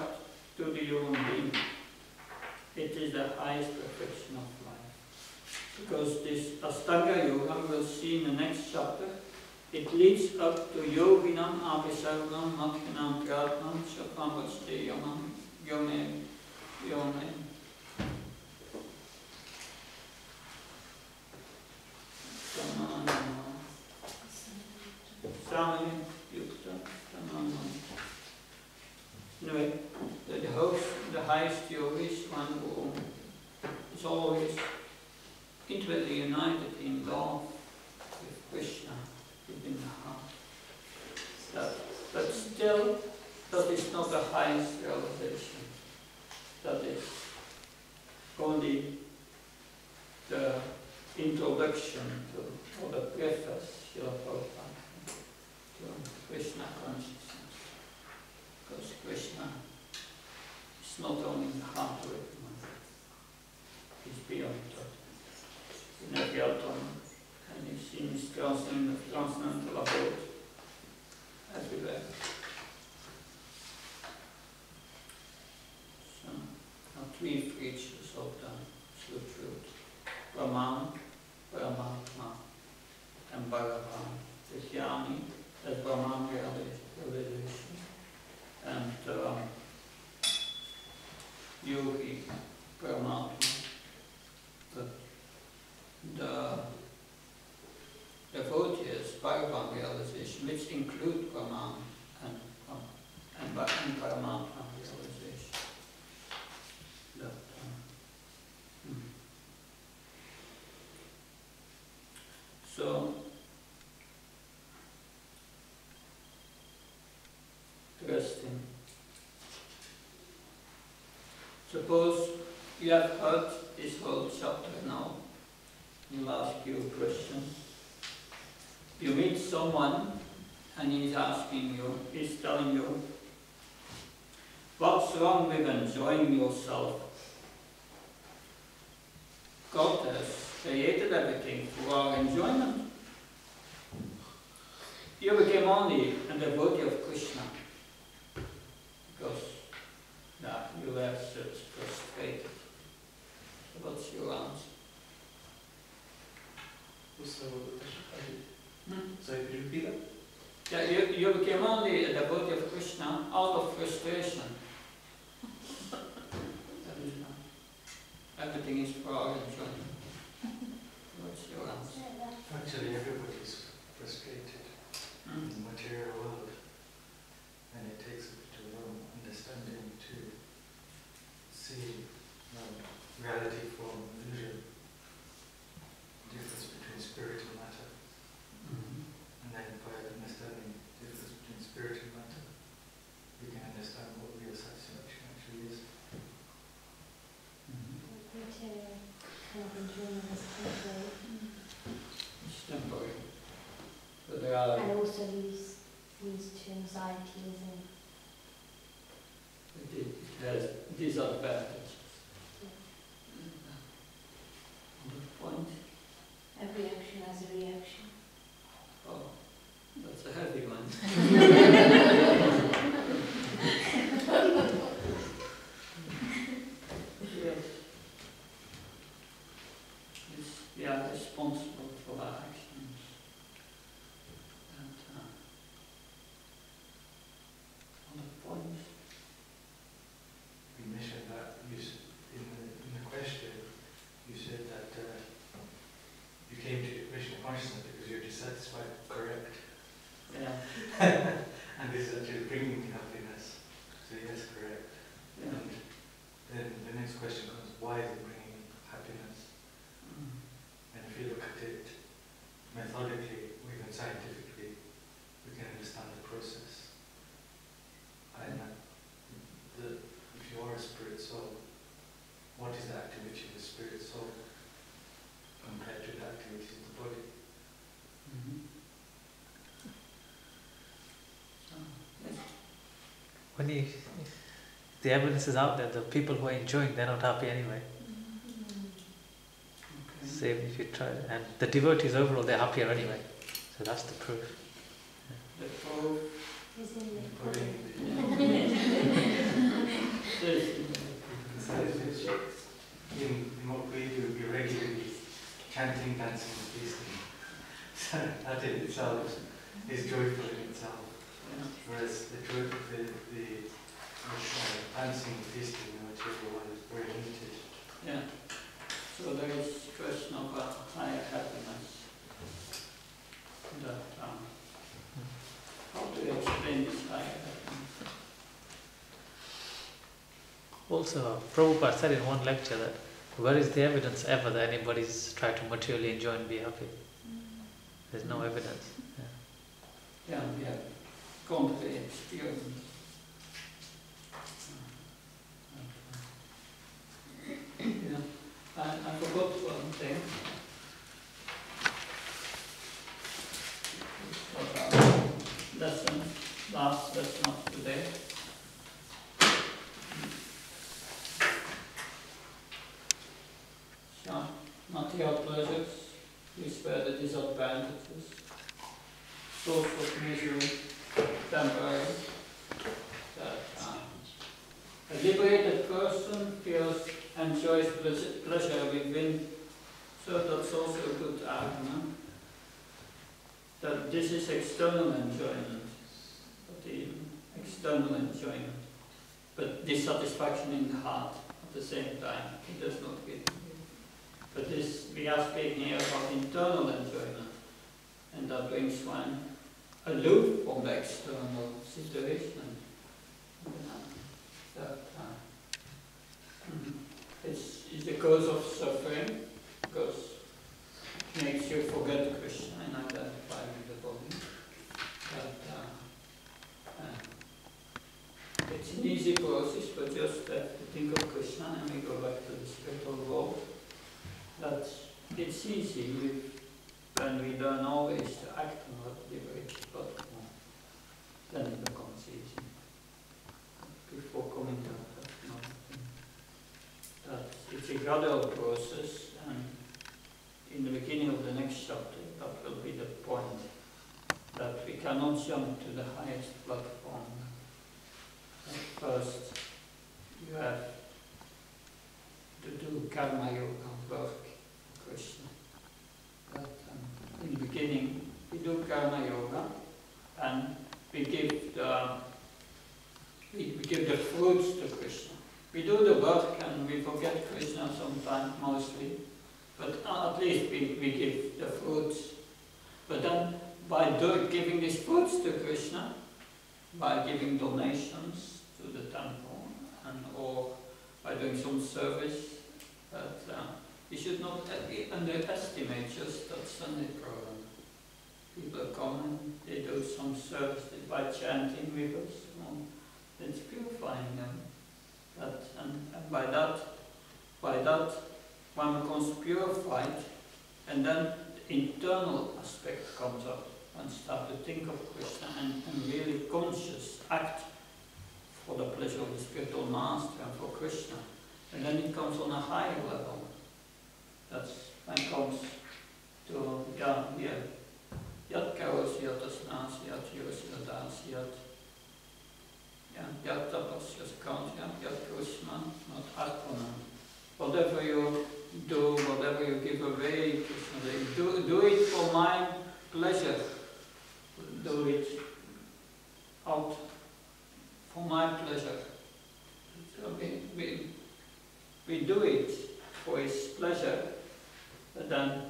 to the human being. It is the highest perfection of life. Because this Astanga Yoga, we'll see in the next chapter, it leads up to Yoginam, Abhisarvam, Matkinam, Pratnam, Chapamvaste, Yome. Sami, Yukta, anyway, the highest yogi is one who is always intimately united in love with Krishna within the heart. But still, that is not the highest realization. That is only the introduction to, or the preface, Srila Prabhupada, to Krishna consciousness. Because Krishna is not only in the heart of everyone, he's beyond that. In every atom, and he's seen his transcendental abode everywhere. So, now three features of the absolute truth: Brahman, Paramatma, and Bhagavan. The Jnani, that's Brahman realization, and Yogi, Paramatma. But the devotees, Bhagavan realization, which include Brahman and Paramatma realization. That, So, interesting. Suppose you have heard this whole chapter now. You'll ask you a question. You meet someone and he's asking you, he's telling you, what's wrong with enjoying yourself? God has created everything for our enjoyment. You became only a devotee of Krishna because you were such frustrated. So what's your answer? So, could you repeat that? Yeah, you became only a devotee of Krishna out of frustration. Everything is for our enjoyment. What's your answer? Actually, everybody is frustrated in the material world, and it takes a bit of understanding to see reality from illusion, the difference between spirit and matter, and then by understanding the difference between spirit and matter, we can understand what real satisfaction actually is. Material kind of enjoyment is temporary. It's temporary. Right. And also leads to anxiety, isn't it? It has disadvantages. Good point. Every action has a reaction. Oh, that's a heavy one. Yes. We are responsible for our actions. And other points. You mentioned that in the question, you said that you came to Krishna consciousness because you're dissatisfied, correct? Yeah. And this is actually bringing me happiness. So yes, correct. Yeah. And then the next question comes, why is it bringing happiness? And if you look at it methodically, or even scientifically, we can understand the process. And if you are a spirit soul, what is the activity of the spirit soul compared to the activities of the body? When the evidence is out there, the people who are enjoying, they're not happy anyway. Okay. Same if you try, and the devotees overall, they're happier anyway. So that's the proof. The proof Isn't it? In what we do, we regularly chanting, dancing, and feasting. So that in itself is joyful in itself. Whereas the joy of the dancing and feasting in the material one is very limited. Yeah. So there is question of a higher happiness. That, how do you explain this higher happiness? Also, Prabhupada said in one lecture that where is the evidence ever that anybody's tried to materially enjoy and be happy? There's no evidence. Yeah, we have gone to the experience. Yeah. I forgot one thing. Lesson, last lesson of today. So, material pleasures, these were the disadvantages. Source of misery, temporary. That a liberated person enjoys pleasure within, so that's also a good argument. That this is external enjoyment, but dissatisfaction in the heart at the same time. It does not get. But this, we are speaking here about internal enjoyment, and that brings one aloof from the external situation. That is the cause of suffering, because it makes you forget Krishna and identify with the body. But it's an easy process, but just have to think of Krishna and we go back to the spiritual world. That it's easy when we learn always to act on what liberates, but then it becomes easy. Before coming to that, it's a gradual process, and in the beginning of the next chapter, that will be the point, that we cannot jump to the highest platform. First, you have to do karma yoga work, Krishna. But in the beginning, we do karma yoga, and we give the fruits to Krishna. We do the work and we forget Krishna sometimes, mostly, but at least we give the fruits. But then, by giving these fruits to Krishna, by giving donations to the temple, or by doing some service, that we should not underestimate just that Sunday program. People come and they do some service by chanting with us. It's purifying them. And by that, one becomes purified, and then the internal aspect comes up. one start to think of Krishna and really conscious act for the pleasure of the spiritual master and for Krishna. And then it comes on a higher level. That's when it comes to, Yat karosi yat asnasi yat yosi yadasi yat yat tapasya skandya yat krishma not atmana. Whatever you do, whatever you give away, Krishna, do it for my pleasure. Do it out for my pleasure. So we do it for his pleasure, but then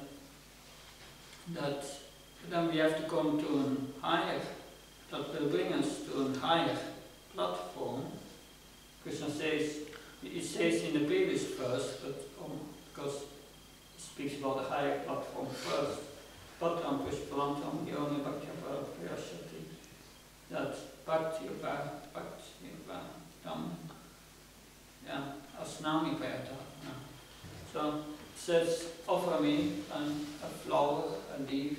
we have to come to a higher, that will bring us to a higher platform. Krishna says, he says in the previous verse, but because he speaks about the higher platform first, Patram Pushpalantam Yoni Bhaktiyava Priyashati, that Bhakti-va Tam Asnami Payata. So it says, offer me a flower, a leaf,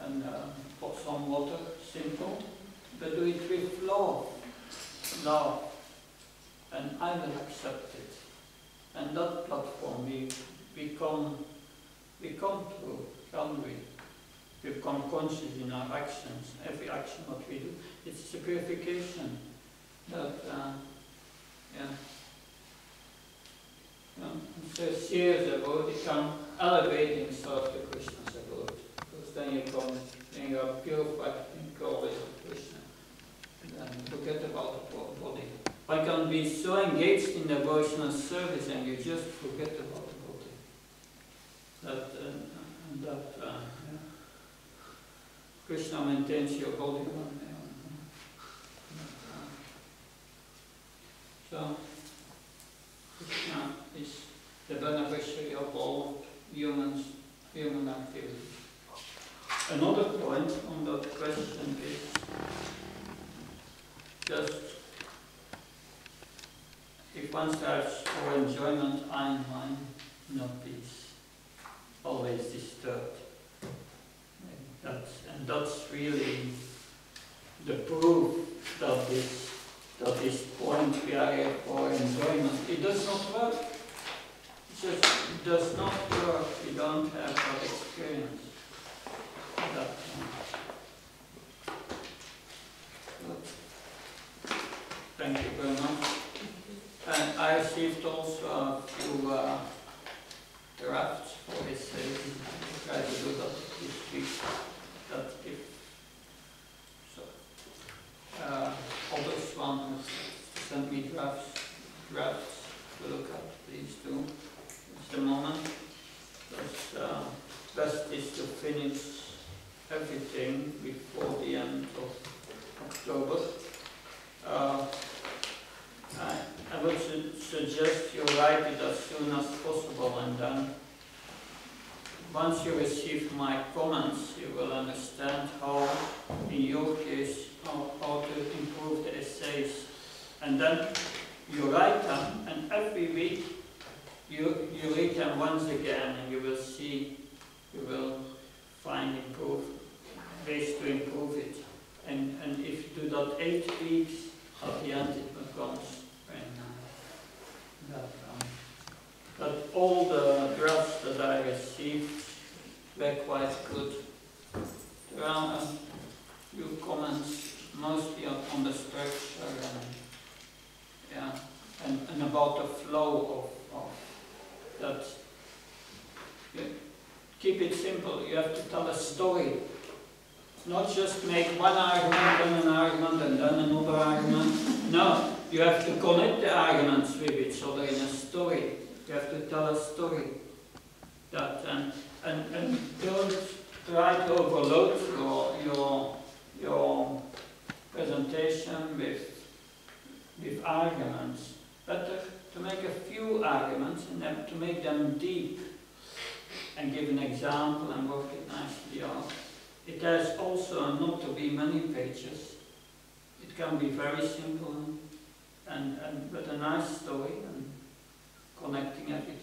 and pour some water, simple, but do it with love, and I will accept it. And that platform we come to, can we? We become conscious in our actions, every action what we do. It's a purification that, so years ago it become elevating yourself to Krishna's abode. Because then you are purified in glory of Krishna. And forget about the body. One can be so engaged in devotional service and you just forget about the body. Krishna maintains your body one day. So Krishna is the beneficiary of all human activity. Another point on that question is just if one searches for enjoyment, ein mind, no peace, always disturbed. That's really the proof that this point we are here for enjoyment. It does not work. It just does not work. We don't have that experience. Thank you very much. And I received also a few drafts for essays. I try to do that this week. That if so, others want to send me drafts to look at, please do. At the moment, best is to finish everything before the end of October. I would suggest you write it as soon as possible, and then once you receive my comments, you will understand how, in your case, how to improve the essays. And then you write them, and every week you read them once again, and you will see, you will find ways to improve it. And if you do that 8 weeks, at the end it becomes very nice. But all the drafts that I received were quite good. There are a few comments, mostly on the structure and about the flow of that. Keep it simple. You have to tell a story. Not just make one argument, then an argument, and then another argument. No, you have to connect the arguments with each other in a story. You have to tell a story. That and don't try to overload your presentation with arguments. Better to make a few arguments and then to make them deep and give an example and work it nicely out. It has also not to be many pages. It can be very simple and with a nice story and connecting everything.